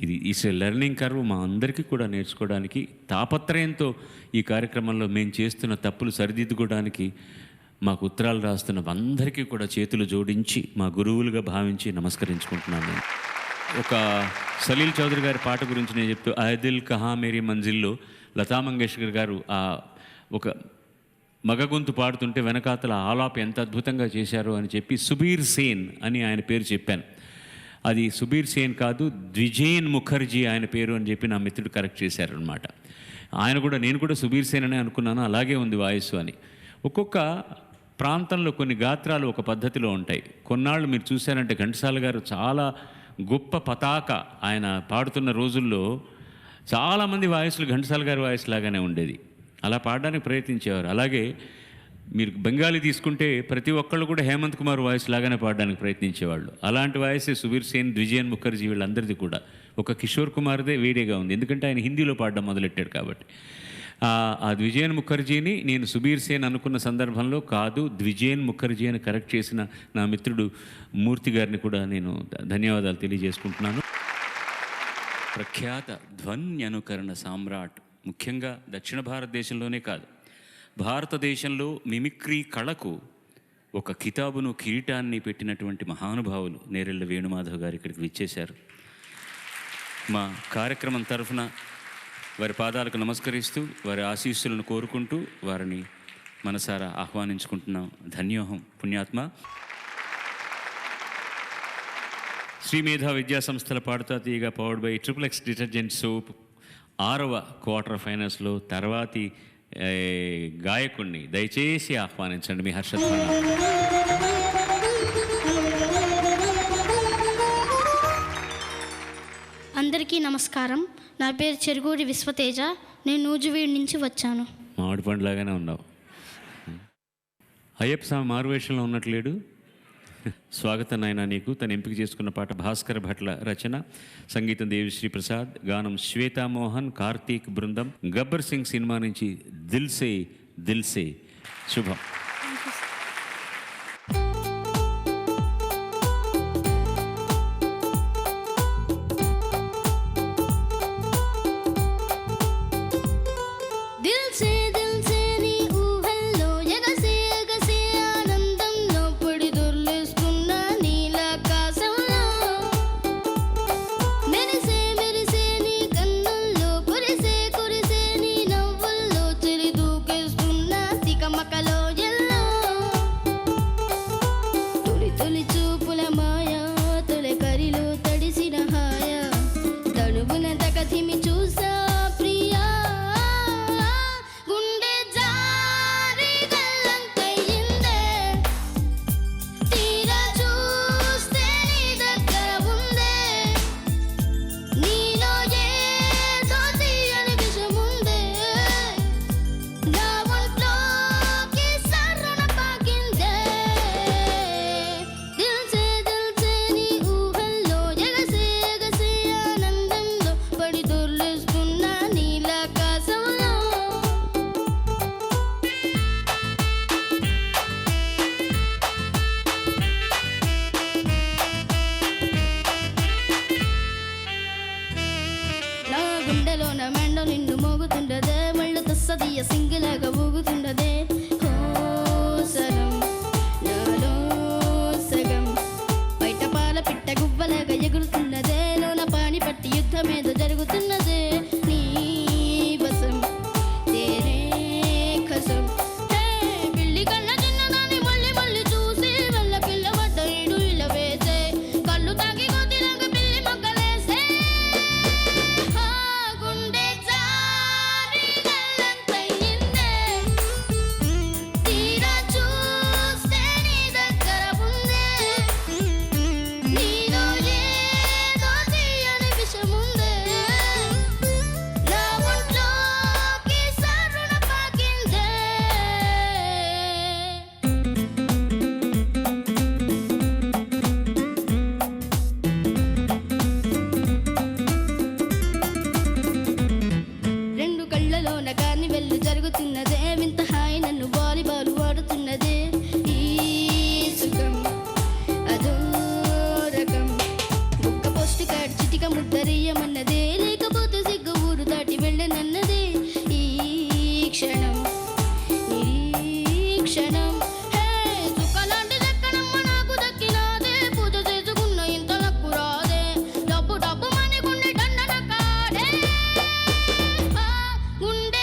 [SPEAKER 2] ఇది ఈస్ ఏ లెర్నింగ్ కర్వ్. మా అందరికీ కూడా నేర్చుకోవడానికి తాపత్రయంతో ఈ కార్యక్రమంలో మేము చేస్తున్న తప్పులు సరిదిద్దుకోవడానికి మాకు ఉత్తరాలు రాస్తున్న అందరికీ కూడా చేతులు జోడించి మా గురువులుగా భావించి నమస్కరించుకుంటున్నాను. నేను ఒక సలీల్ చౌదరి గారి పాట గురించి నేను చెప్తూ, అదిల్ కహా మేరీ మంజిల్లో లతా మంగేష్కర్ గారు ఆ ఒక మగ గొంతు పాడుతుంటే వెనకాతల ఆలాప్ ఎంత అద్భుతంగా చేశారో అని చెప్పి సుబీర్ సేన్ అని ఆయన పేరు చెప్పాను. అది సుబీర్ సేన్ కాదు, ద్విజేన్ ముఖర్జీ ఆయన పేరు అని చెప్పి నా మిత్రుడు కరెక్ట్ చేశారనమాట. ఆయన కూడా, నేను కూడా సుబీర్ సేన్ అనే అనుకున్నాను, అలాగే ఉంది వాయిస్ అని. ఒక్కొక్క ప్రాంతంలో కొన్ని గాత్రాలు ఒక పద్ధతిలో ఉంటాయి. కొన్నాళ్ళు మీరు చూశారంటే ఘంటసాల గారు చాలా గొప్ప పతాక, ఆయన పాడుతున్న రోజుల్లో చాలామంది వాయిస్లు ఘంటసాల గారి వాయిస్ లాగానే ఉండేది, అలా పాడడానికి ప్రయత్నించేవారు. అలాగే మీరు బెంగాలీ తీసుకుంటే ప్రతి ఒక్కళ్ళు కూడా హేమంత్ కుమార్ వాయిస్ లాగానే పాడడానికి ప్రయత్నించేవాళ్ళు. అలాంటి వాయిసే సుబీర్ సేన్, ద్విజయన్ ముఖర్జీ వీళ్ళందరిది కూడా. ఒక కిషోర్ కుమార్దే వేడిగా ఉంది, ఎందుకంటే ఆయన హిందీలో పాడడం మొదలెట్టాడు కాబట్టి. ఆ ద్విజయన్ ముఖర్జీని నేను సుబీర్ సేన్ అనుకున్న సందర్భంలో కాదు, ద్విజయన్ ముఖర్జీ అని కరెక్ట్ చేసిన నా మిత్రుడు మూర్తి గారిని కూడా నేను ధన్యవాదాలు తెలియజేసుకుంటున్నాను. ప్రఖ్యాత ధ్వన్యనుకరణ సామ్రాట్, ముఖ్యంగా దక్షిణ భారతదేశంలోనే కాదు, భారతదేశంలో మిమిక్రీ కళకు ఒక కితాబును, కిరీటాన్ని పెట్టినటువంటి మహానుభావులు నేరెళ్ళ వేణుమాధవ్ గారు ఇక్కడికి విచ్చేశారు. మా కార్యక్రమం తరఫున వారి పాదాలకు నమస్కరిస్తూ వారి ఆశీస్సులను కోరుకుంటూ వారిని మనసారా ఆహ్వానించుకుంటున్నాం. ధన్యోహం పుణ్యాత్మ. శ్రీ మేధా విద్యా సంస్థల Padutha Theeyaga powered by XXX detergent soap 6వ క్వార్టర్ ఫైనల్స్లో తర్వాతి గాయకుడిని దయచేసి ఆహ్వానించండి మీ హర్షధ్వానం.
[SPEAKER 6] అందరికీ నమస్కారం. నా పేరు చెరుగూరి విశ్వతేజ. నేను నూజివీడు నుంచి వచ్చాను.
[SPEAKER 2] మామిడి పండులాగానే ఉన్నావు. అయ్యప్ప స్వామి మారువేషంలో ఉన్నట్లేడు. స్వాగతం నాయన నీకు. తను ఎంపిక చేసుకున్న పాట భాస్కర్ భట్ల రచన, సంగీతం దేవిశ్రీ ప్రసాద్, గానం శ్వేతామోహన్, కార్తీక్ బృందం. గబ్బర్ సింగ్ సినిమా నుంచి దిల్సే దిల్సే. శుభం.
[SPEAKER 5] సింగిలాగా ఊగుతుండదే సరం నాలో సగం బయట పాల పిట్ట గువ్వలాగా ఎగురుతున్నదే లోన పాని పట్టి యుద్ధమేదో జరుగుతున్నదే నీ వసం తేరే కసం పిల్లి కళ్ళ చిన్నదాన్ని మళ్ళీ మళ్ళీ చూసి వల్ల పిల్ల వడ్డ ఇడు ఇలా వేసే కళ్ళు తాగి కొద్దిలాగా పిల్లి మొక్కలేసే గుండె జరుగుతున్నదే వింత హాయి నన్ను వాలీబాల్ వాడుతున్నదే ఈ సుఖం అదో రకం బుక్క పోస్ట్ కార్డ్ చిటిక ముద్దరియమన్నదే లేకపోతే సిగ్గు ఊరు దాటి వెళ్ళనన్నదే ఈ క్షణం నిరీక్షణం సుఖలాంటి దక్కనమ్మ నాకు దక్కినాదే పూజ చేసుకున్న ఇంత నక్కు రాదే డబ్బు డబ్బు మని గుండె దండన కాడే గుండె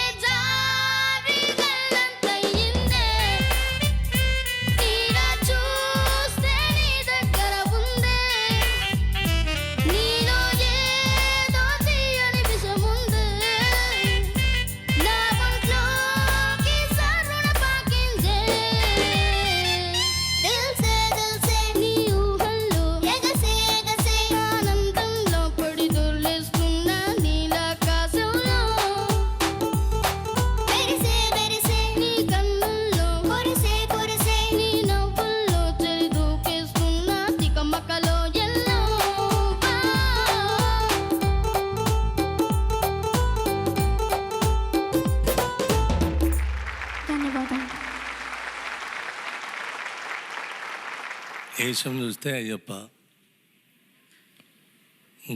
[SPEAKER 4] వేషం చూస్తే అయ్యప్ప,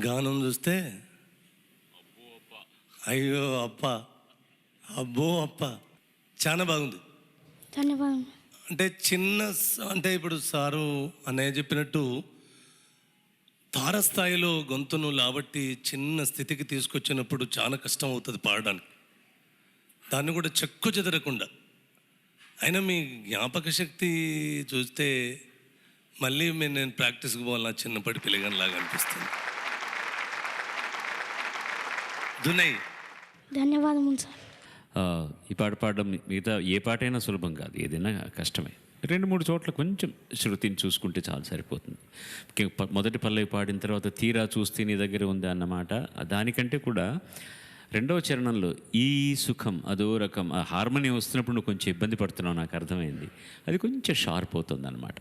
[SPEAKER 4] గానం చూస్తే అయ్యో అప్ప, అబ్బో అప్ప. చాలా బాగుంది.
[SPEAKER 6] ధన్యవాదం.
[SPEAKER 4] అంటే చిన్న అంటే ఇప్పుడు సారు అన్నయ్య చెప్పినట్టు తారస్థాయిలో గొంతును లాబట్టి చిన్న స్థితికి తీసుకొచ్చినప్పుడు చాలా కష్టం అవుతుంది పాడడానికి. దాన్ని కూడా చెక్కు చెదరకుండా. అయినా మీ జ్ఞాపక శక్తి చూస్తే మళ్ళీ నేను ప్రాక్టీస్కి పోవాలి, నా చిన్నప్పటి పిల్లగానిలాగా అనిపిస్తుంది. దునయ్,
[SPEAKER 3] ధన్యవాదములు సార్.
[SPEAKER 2] ఈ పాట పాడడం మిగతా ఏ పాటైనా సులభం కాదు, ఏదైనా కష్టమే. 2-3 చోట్ల కొంచెం శృతిని చూసుకుంటే చాలు, సరిపోతుంది. మొదటి పల్లవి పాడిన తర్వాత తీరా చూస్తే నీ దగ్గర ఉంది అన్నమాట, దానికంటే కూడా రెండవ చరణంలో ఈ సుఖం అదో రకం, ఆ హార్మోని వస్తున్నప్పుడు నువ్వు కొంచెం ఇబ్బంది పడుతున్నావు, నాకు అర్థమైంది. అది కొంచెం షార్ప్ అవుతుంది అన్నమాట.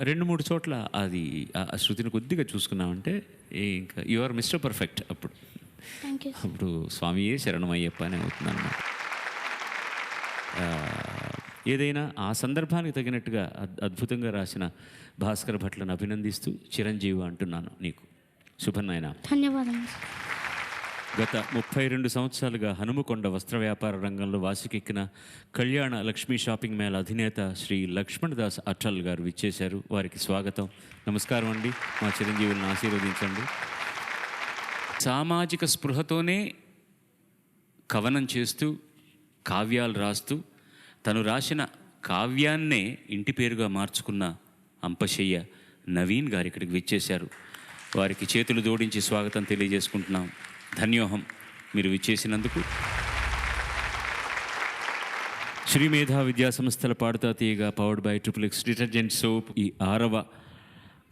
[SPEAKER 2] 2-3 చోట్ల అది ఆ శృతిని కొద్దిగా చూసుకున్నామంటే ఇంకా యు ఆర్ మిస్టర్ పర్ఫెక్ట్. అప్పుడు స్వామియే శరణమయ్యప్ప అని అవుతుంది అన్నమాట. ఏదైనా ఆ సందర్భానికి తగినట్టుగా అద్భుతంగా రాసిన భాస్కర్ భట్లను అభినందిస్తూ చిరంజీవి అంటున్నాను నీకు. శుభన్నాయన.
[SPEAKER 3] ధన్యవాదాలు.
[SPEAKER 2] గత 32 సంవత్సరాలుగా హనుమకొండ వస్త్ర వ్యాపార రంగంలో వాసికెక్కిన కళ్యాణ లక్ష్మీ షాపింగ్ మేళ అధినేత శ్రీ లక్ష్మణదాస్ అఠల్ గారు విచ్చేశారు. వారికి స్వాగతం. నమస్కారం అండి. మా చిరంజీవులను ఆశీర్వదించండి. సామాజిక స్పృహతోనే కవనం చేస్తూ కావ్యాలు రాస్తూ తను రాసిన కావ్యాన్నే ఇంటి పేరుగా మార్చుకున్న అంపశయ్య నవీన్ గారు ఇక్కడికి విచ్చేశారు. వారికి చేతులు జోడించి స్వాగతం తెలియజేసుకుంటున్నాం. ధన్యోహం మీరు విచ్చేసినందుకు. శ్రీ మేధా విద్యా సంస్థల Padutha Theeyaga powered by XXX detergent soap ఈ 6వ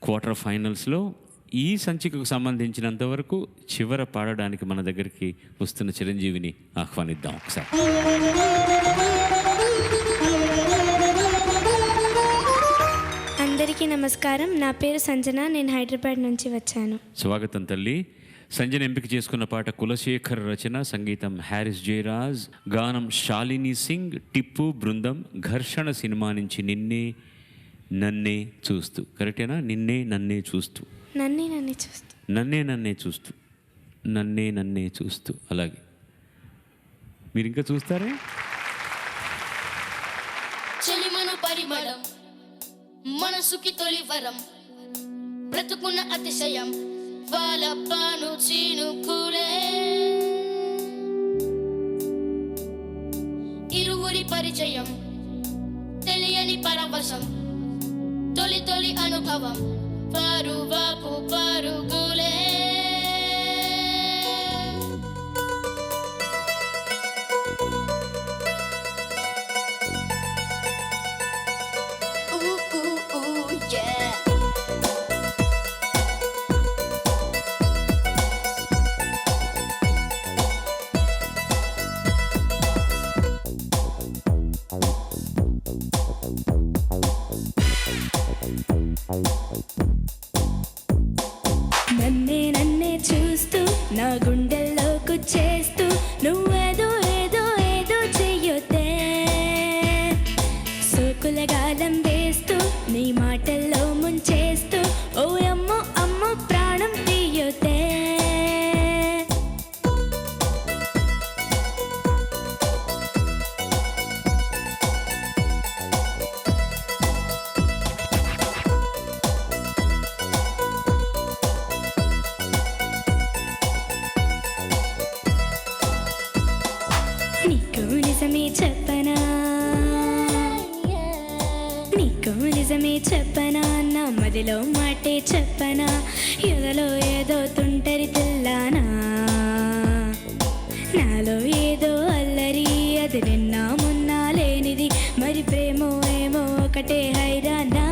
[SPEAKER 2] క్వార్టర్ ఫైనల్స్లో ఈ సంచికకు సంబంధించినంత వరకు చివర పాడడానికి మన దగ్గరికి వస్తున్న చిరంజీవిని ఆహ్వానిద్దాం ఒకసారి.
[SPEAKER 3] అందరికీ నమస్కారం. నా పేరు సంజన. నేను హైదరాబాద్ నుంచి వచ్చాను.
[SPEAKER 2] స్వాగతం తల్లి. సంజన ఎంపిక చేసుకున్న పాట కులశేఖర్ రచన, సంగీతం హ్యారిస్ జయరాజ్, గానం శాలిని సింగ్, టిప్పు బృందం. ఘర్షణ సినిమా నుంచి నిన్నే నన్నే చూస్తూ. కరెక్టేనా? నిన్నే నన్నే చూస్తూ,
[SPEAKER 3] నన్నే నన్నే చూస్తూ,
[SPEAKER 2] నన్నే నన్నే చూస్తూ, నన్నే నన్నే చూస్తూ. అలాగే మీరు ఇంకా చూస్తారే.
[SPEAKER 5] చెలిమను పరిమళం మనసుకి తొలి వరం బ్రతుకున్న అతిశయం వాలపాను చీనుకులే ఇరువురి పరిచయం తెలియని పరవశం తొలి తొలి అనుభవం పరువాపు పరుగులే
[SPEAKER 3] నన్నే నన్నే చూస్తూ నా గుండెల్లోకి చేస్తూ నువ్వేదో ఏదో ఏదో చెయ్యొద్దే, సోకుల గాలం వేస్తూ నీ మాటల్లో ముంచేస్తూ ఓ అమ్మో అమ్మో ప్రాణం తీయొద్దే. నీకు నిజమే చెప్పనా, నీకు నిజమే చెప్పనా, నా మదిలో మాటే చెప్పనా, ఎదలో ఏదో తుంటరి తెల్లానా, నాలో ఏదో అల్లరి అది నిన్న మొన్న లేనిది, మరి ప్రేమో ఏమో ఒకటే హైరానా.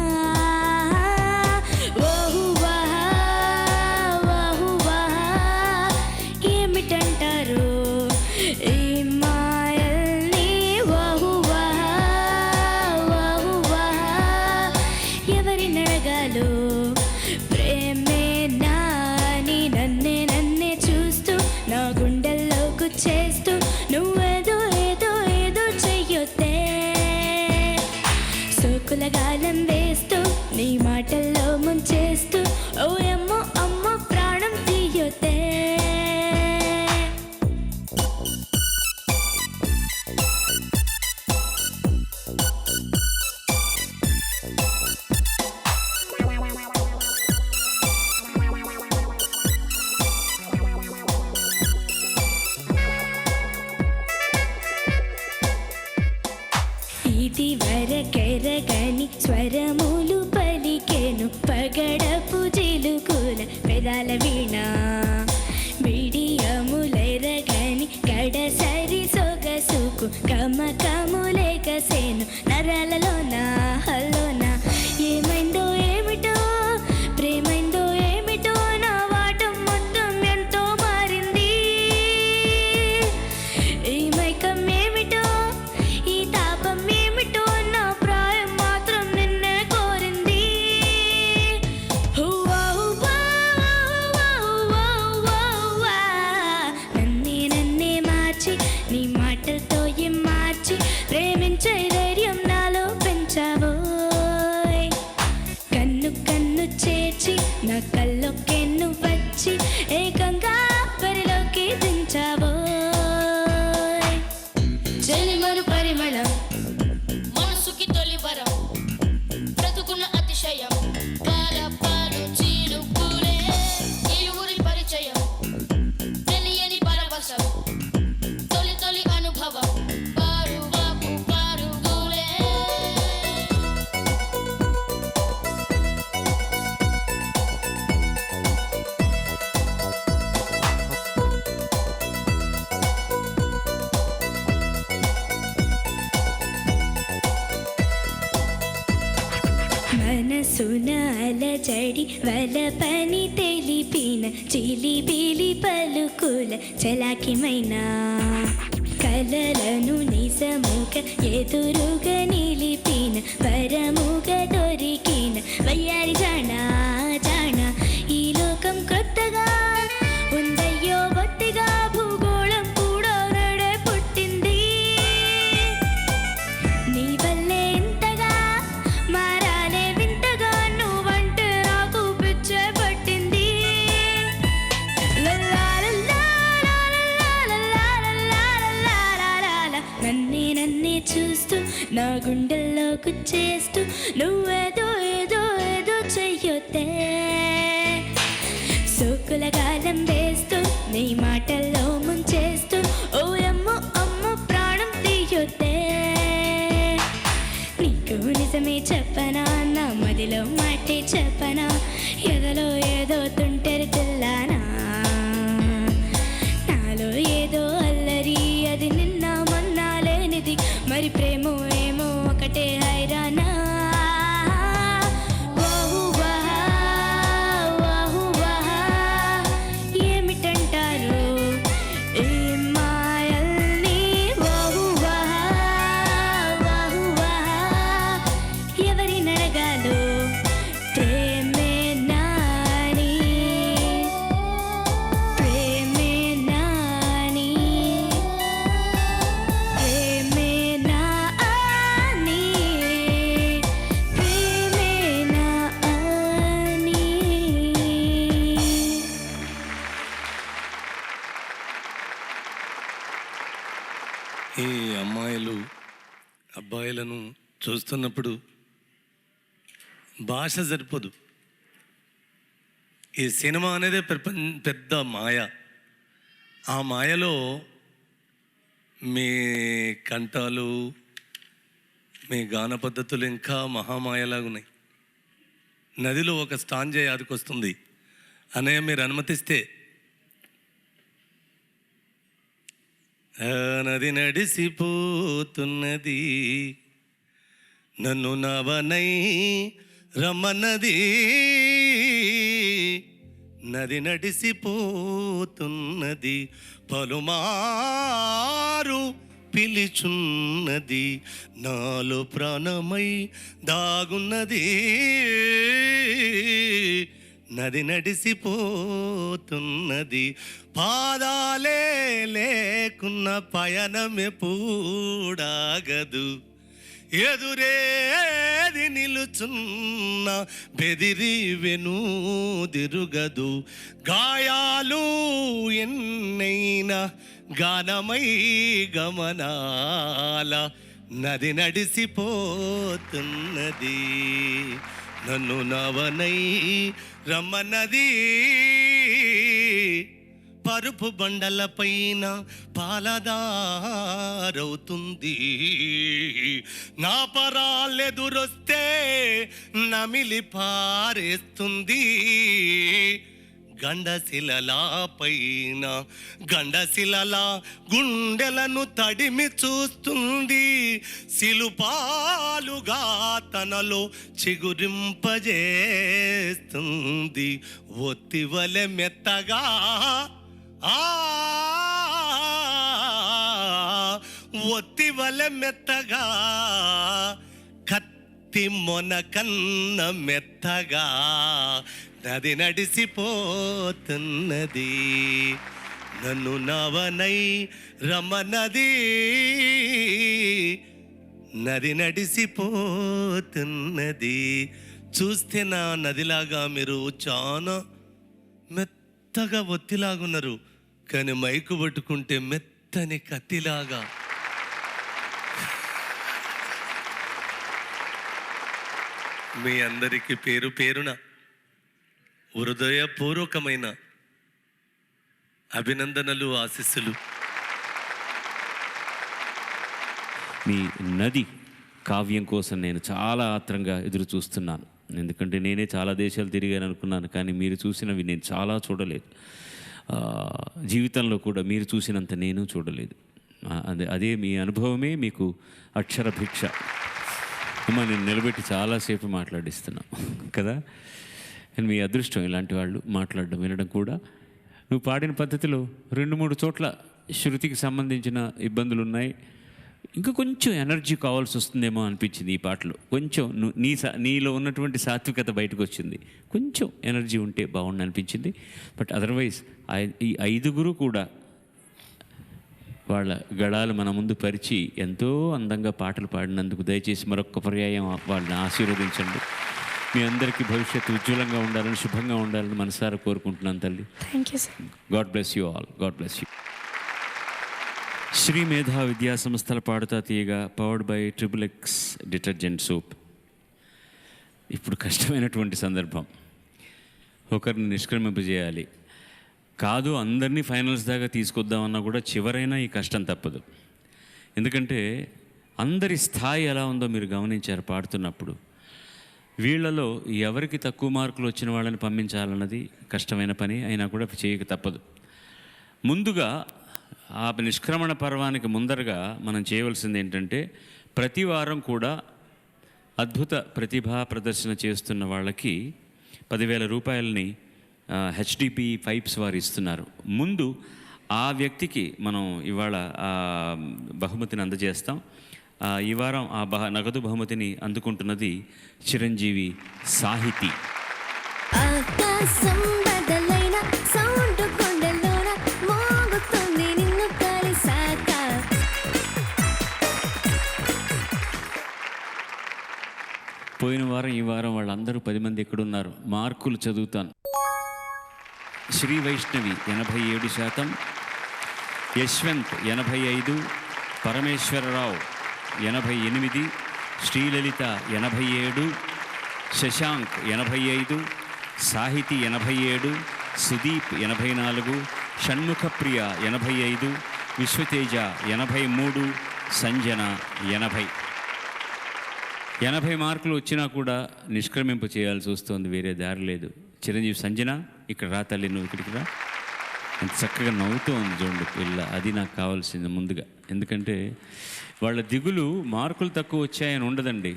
[SPEAKER 3] ఏమిటంటారు ఈ మాయల్ని, ఎవరి నడగాలో ప్రేమే నాని నన్నే నన్నే చూ కెరగని స్వరములు పలికెను పగడపు జిలుకుల పెదాల వీణ బిడియములెరగని గడసరి సొగసుకు కమకములేకసేను నరాలలోన హల్లోన ఏమైందో ఏమిటో ప్రేమైందో ఏమిటో నా వాటం మొత్తం ఎంతో మారింది ఈ మైకం ఏమిటో ఈ తాపం ఏమిటో నా ప్రాయం మాత్రం నిన్నే కోరింది హువా హువా హువా హువా హువా. నన్నే మార్చి నీ మాటలతో మార్చి ప్రేమించే ధైర్యం నాలో పెంచావోయ్ కన్ను కన్ను చేర్చి నా కల్లోకే నువ్వు వచ్చి ఏకంగా పరిలోకి దించావోయ్
[SPEAKER 5] చెలిమరు పరిమళం మనసుకి తొలి వరం బ్రతుకున్న అతిశయం పాలు చీలుకులే ఇరువురి పరిచయం తెలియని పరవశం తొలి తొలి అనుభవం పారువాపు పారుగులే
[SPEAKER 3] మనసున అలజడి వలపని తెలిపిన చిలిబిలి పలుకుల చలాకిమైన కలలను నిజముగా ఎదురుగా నిలిపిన వరముగా దొరికిన వయ్యారి జానా జానా ఈ లోకం కొత్తగా ఉందయ్యో బొత్తిగా భూగోళం కూడా నడే పుట్టింది నీ వల్లే ఇంతగా మారాలే వింతగా నువ్వంటే నాకు పిచ్చే పట్టింది నన్నే చూస్తూ నా గుండెల్లో గుచ్చేస్తూ నువ్వేదో ఏదో ఏదో చెయ్యొద్దే సోకుల గాలం వేస్తూ నీ మాటల్లో ముంచేస్తూ ఓ అమ్మో అమ్మో ప్రాణం తీయొద్దే నీకు నిజమే చెప్పనా నా మదిలో మాటే చెప్పనా ఎదలో ఏదో తుంటరి తెల్లానా నాలో ఏదో అల్లరి అది నిన్న మొన్న లేనిది మరి ప్రేమో ఏమో ఒకటే హైరానా ఏమిటంటారు ఈ మాయల్ని ఎవరి నడగాలో ప్రేమే నాని ప్రేమే నాని ప్రేమే నాని ప్రేమే నాని.
[SPEAKER 4] ఈ అమ్మాయిలు అబ్బాయిలను చూస్తున్నప్పుడు భాష సరిపోదు. ఈ సినిమా అనేది పెద్ద మాయ. ఆ మాయలో మీ కంఠాలు మీ గాన పద్ధతులు ఇంకా మహామాయలాగా ఉన్నాయి. నదిలో ఒక స్టాంజే యాదకొస్తుంది అనే మీరు అనుమతిస్తే ఆ నది నడిసిపోతున్నది నన్ను నవనై రమ్మన్నది నది నడిసిపోతున్నది పలుమారు పిలిచున్నది నాలో ప్రాణమై దాగున్నది నది నడిసిపోతున్నది పాదాలే లేకున్న పయనమే పూడాగదు ఎదురేది నిలుచున్న బెదిరి వెనుదిరుగదు గాయాలు ఎన్నైనా గానమై గమనాల నది నడిసిపోతున్నది నన్ను నవనై రమ్మన్నది పరుపు బండలపైన పాలదారవుతుంది. నా పరాలెదురొస్తే నమిలి పారేస్తుంది. గండశిలలా పైన గండశిలలా గుండెలను తడిమి చూస్తుంది. సిలుపాలుగా తనలో చిగురింపజేస్తుంది. ఒత్తివలె మెత్తగా ఒత్తివలె మెత్తగా కత్తి మొన కన్న మెత్తగా నది నడిసిపోతున్నది. నన్ను నవనై రమనది నది నడిసిపోతున్నది. చూస్తే నా నదిలాగా మీరు చాలా మెత్తగా ఒత్తిలాగున్నారు, కానీ మైకు పట్టుకుంటే మెత్తని కత్తిలాగా. మీ అందరికీ పేరు పేరున హృదయపూర్వకమైన అభినందనలు, ఆశీస్సులు.
[SPEAKER 2] మీ నది కావ్యం కోసం నేను చాలా ఆత్రంగా ఎదురు చూస్తున్నాను. ఎందుకంటే నేనే చాలా దేశాలు తిరిగాను అనుకున్నాను, కానీ మీరు చూసినవి నేను చాలా చూడలేదు. జీవితంలో కూడా మీరు చూసినంత నేను చూడలేదు. అదే మీ అనుభవమే మీకు అక్షర భిక్ష. అమ్మ, నేను నిలబెట్టి చాలాసేపు మాట్లాడిస్తున్నాను కదా. అండ్ మీ అదృష్టం ఇలాంటి వాళ్ళు మాట్లాడడం, వినడం కూడా. నువ్వు పాడిన పద్ధతిలో 2-3 చోట్ల శృతికి సంబంధించిన ఇబ్బందులు ఉన్నాయి. ఇంకా కొంచెం ఎనర్జీ కావాల్సి వస్తుందేమో అనిపించింది ఈ పాటలో. కొంచెం నీలో ఉన్నటువంటి సాత్వికత బయటకు వచ్చింది. కొంచెం ఎనర్జీ ఉంటే బాగుండి అనిపించింది. బట్ అదర్వైజ్ ఈ 5గురు కూడా వాళ్ళ గళాలు మన ముందు పరిచి ఎంతో అందంగా పాటలు పాడినందుకు దయచేసి మరొక పర్యాయం వాళ్ళని ఆశీర్వదించండి. మీ అందరికీ భవిష్యత్తు ఉజ్వలంగా ఉండాలని, శుభంగా ఉండాలని మనసారా కోరుకుంటున్నాను తల్లి.
[SPEAKER 3] Thank you sir.
[SPEAKER 2] God bless you all. God bless you. Shri Medha విద్యా సంస్థల Padutha Theeyaga powered by XXX detergent soap. ఇప్పుడు కష్టమైనటువంటి సందర్భం. ఒకరిని నిష్క్రమింపజేయాలి. కాదు, అందరినీ ఫైనల్స్ దాకా తీసుకొద్దామన్నా కూడా చివరైనా ఈ కష్టం తప్పదు. ఎందుకంటే అందరి స్థాయి ఎలా ఉందో మీరు గమనించారు పాడుతున్నప్పుడు. వీళ్ళలో ఎవరికి తక్కువ మార్కులు వచ్చిన వాళ్ళని పంపించాలన్నది కష్టమైన పని, అయినా కూడా చేయక తప్పదు. ముందుగా ఆ నిష్క్రమణ పర్వానికి ముందరగా మనం చేయవలసింది ఏంటంటే, ప్రతి వారం కూడా అద్భుత ప్రతిభా ప్రదర్శన చేస్తున్న వాళ్ళకి 10,000 రూపాయలని HDP పైప్స్ వారు ఇస్తున్నారు. ముందు ఆ వ్యక్తికి మనం ఇవాళ ఆ బహుమతిని అందజేస్తాం. ఈ వారం ఆ నగదు బహుమతిని అందుకుంటున్నది చిరంజీవి సాహితీ.
[SPEAKER 3] ఆకాశం బదలైన సౌండ్ కొండలోన మోగుతుంది నిన్ను కలిసాక.
[SPEAKER 2] పోయిన వారం ఈ వారం వాళ్ళందరూ 10 మంది ఎక్కడున్నారు మార్కులు చదువుతాను. శ్రీ వైష్ణవి 87%, యశ్వంత్ 85, పరమేశ్వరరావు 88, శ్రీలలిత 87, శశాంక్ 85, సాహితి 87, సుదీప్ 84, షణ్ముఖప్రియ 85, విశ్వతేజ 83, సంజన 80. 80 మార్కులు వచ్చినా కూడా నిష్క్రమింపు చేయాల్సి వస్తుంది, వేరే దారి లేదు. చిరంజీవి సంజన, ఇక్కడ రా తల్లి, నువ్వు ఇక్కడికి రా. అంత చక్కగా నవ్వుతూ ఉంది చూడండి పిల్ల. అది నాకు కావాల్సింది ముందుగా. ఎందుకంటే వాళ్ళ దిగులు మార్కులు తక్కువ వచ్చాయని ఉండదండి.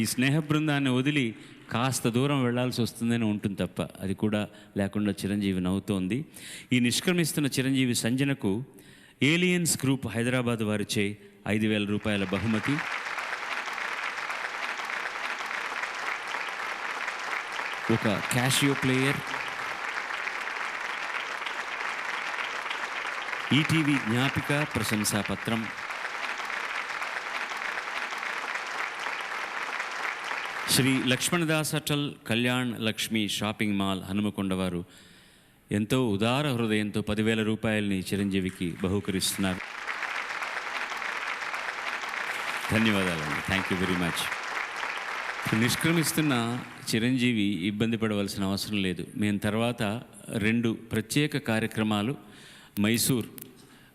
[SPEAKER 2] ఈ స్నేహ బృందాన్ని వదిలి కాస్త దూరం వెళ్లాల్సి వస్తుందని ఉంటుంది తప్ప, అది కూడా లేకుండా చిరంజీవి నవ్వుతోంది. ఈ నిష్క్రమిస్తున్న చిరంజీవి సంజనకు ఏలియన్స్ గ్రూప్ హైదరాబాద్ వారిచే 5,000 రూపాయల బహుమతి, ఒక క్యాషియో ప్లేయర్, ఈటీవీ జ్ఞాపిక ప్రశంసాపత్రం, శ్రీ లక్ష్మణదాస్ అటల్ కళ్యాణ్ లక్ష్మి షాపింగ్ మాల్ హనుమకొండ వారు ఎంతో ఉదార హృదయంతో 10,000 రూపాయలని చిరంజీవికి బహూకరిస్తున్నారు. ధన్యవాదాలండి. Thank you very much. నిష్క్రమిస్తున్న చిరంజీవి ఇబ్బంది పడవలసిన అవసరం లేదు. మేము తర్వాత 2 ప్రత్యేక కార్యక్రమాలు మైసూర్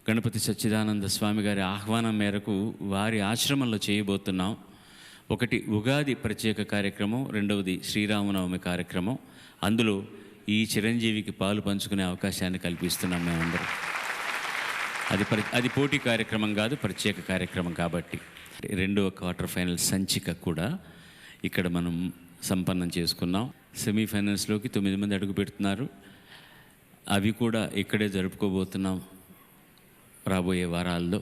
[SPEAKER 2] గణపతి సచ్చిదానంద స్వామి గారి ఆహ్వానం మేరకు వారి ఆశ్రమంలో చేయబోతున్నాం. ఒకటి ఉగాది ప్రత్యేక కార్యక్రమం, రెండవది శ్రీరామనవమి కార్యక్రమం. అందులో ఈ చిరంజీవికి పాలు పంచుకునే అవకాశాన్ని కల్పిస్తున్నాం మేమందరం. అది పోటీ కార్యక్రమం కాదు, ప్రత్యేక కార్యక్రమం కాబట్టి. రెండవ క్వార్టర్ ఫైనల్ సంచిక కూడా ఇక్కడ మనం సంపన్నం చేసుకున్నాం. సెమీఫైనల్స్లోకి 9 మంది అడుగు పెడుతున్నారు. అవి కూడా ఇక్కడే జరుపుకోబోతున్నాం రాబోయే వారాల్లో.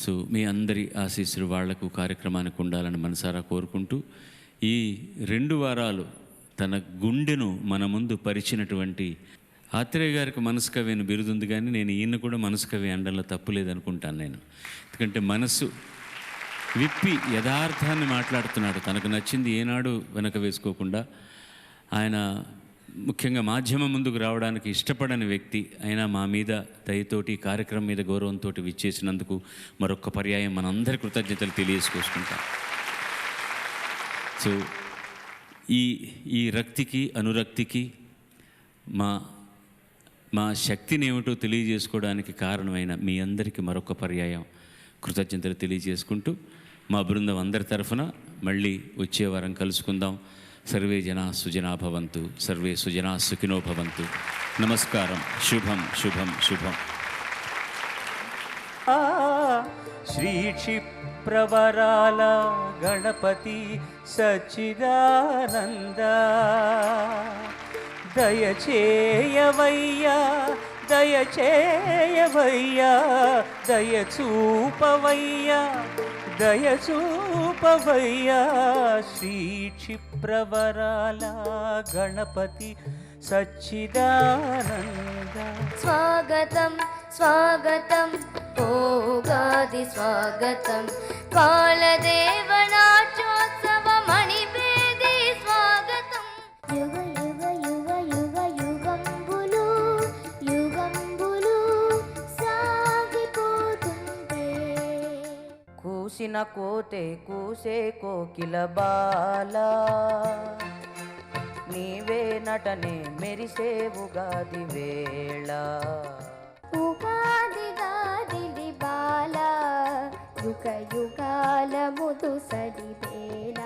[SPEAKER 2] సో మీ అందరి ఆశీస్సులు వాళ్లకు కార్యక్రమానికి ఉండాలని మనసారా కోరుకుంటూ, ఈ 2 వారాలు తన గుండెను మన ముందు పరిచినటువంటి ఆత్రేయ గారికి మనసు కవి అని బిరుదుంది, కానీ నేను ఈయన కూడా మనసు కవి అనడంలో తప్పు లేదనుకుంటాను నేను. ఎందుకంటే మనసు విప్పి యథార్థాన్ని మాట్లాడుతున్నాడు. తనకు నచ్చింది ఏనాడు వెనక వేసుకోకుండా. ఆయన ముఖ్యంగా మాధ్యమం ముందుకు రావడానికి ఇష్టపడని వ్యక్తి అయినా మా మీద దయతోటి కార్యక్రమం మీద గౌరవంతో విచ్చేసినందుకు మరొక్క పర్యాయం మనందరి కృతజ్ఞతలు తెలియజేసుకుంటాం. సో ఈ రక్తికి అనురక్తికి మా శక్తిని ఏమిటో తెలియజేసుకోవడానికి కారణమైన మీ అందరికీ మరొక పర్యాయం కృతజ్ఞతలు తెలియజేసుకుంటూ, మా బృందం అందరి తరఫున మళ్ళీ వచ్చే వారం కలుసుకుందాం. సర్వే జనా సుజనా భవంతు, సర్వే సుజనా సుఖినో భవంతు. నమస్కారం. శుభం శుభం శుభం.
[SPEAKER 1] శ్రీ క్షిప్రవరాల గణపతి సచ్చిదానంద దయచేయవయ్యా దయచేయవయ్యా దయచూపవయ్యా దయచూపవయ్యా శ్రీ క్షిప్రవరాల గణపతి సచ్చిదానంద.
[SPEAKER 7] స్వాగతం స్వాగతం ఓగాది స్వాగతం, కాలదేవనాట్యోత్సవ మణిపేది స్వాగతం. యుగ యుగ యుగ యుగ యుగంబులు యుగంబులు సాగిపోతుంటే,
[SPEAKER 8] కూసిన కోతే కూసే కోకిల బాల, నీవే నటనే మెరిసే ఉగాది వేళ.
[SPEAKER 7] ఉగాది గాదిలి బాల, యుగ యుగాల ముదుసడి వేళ.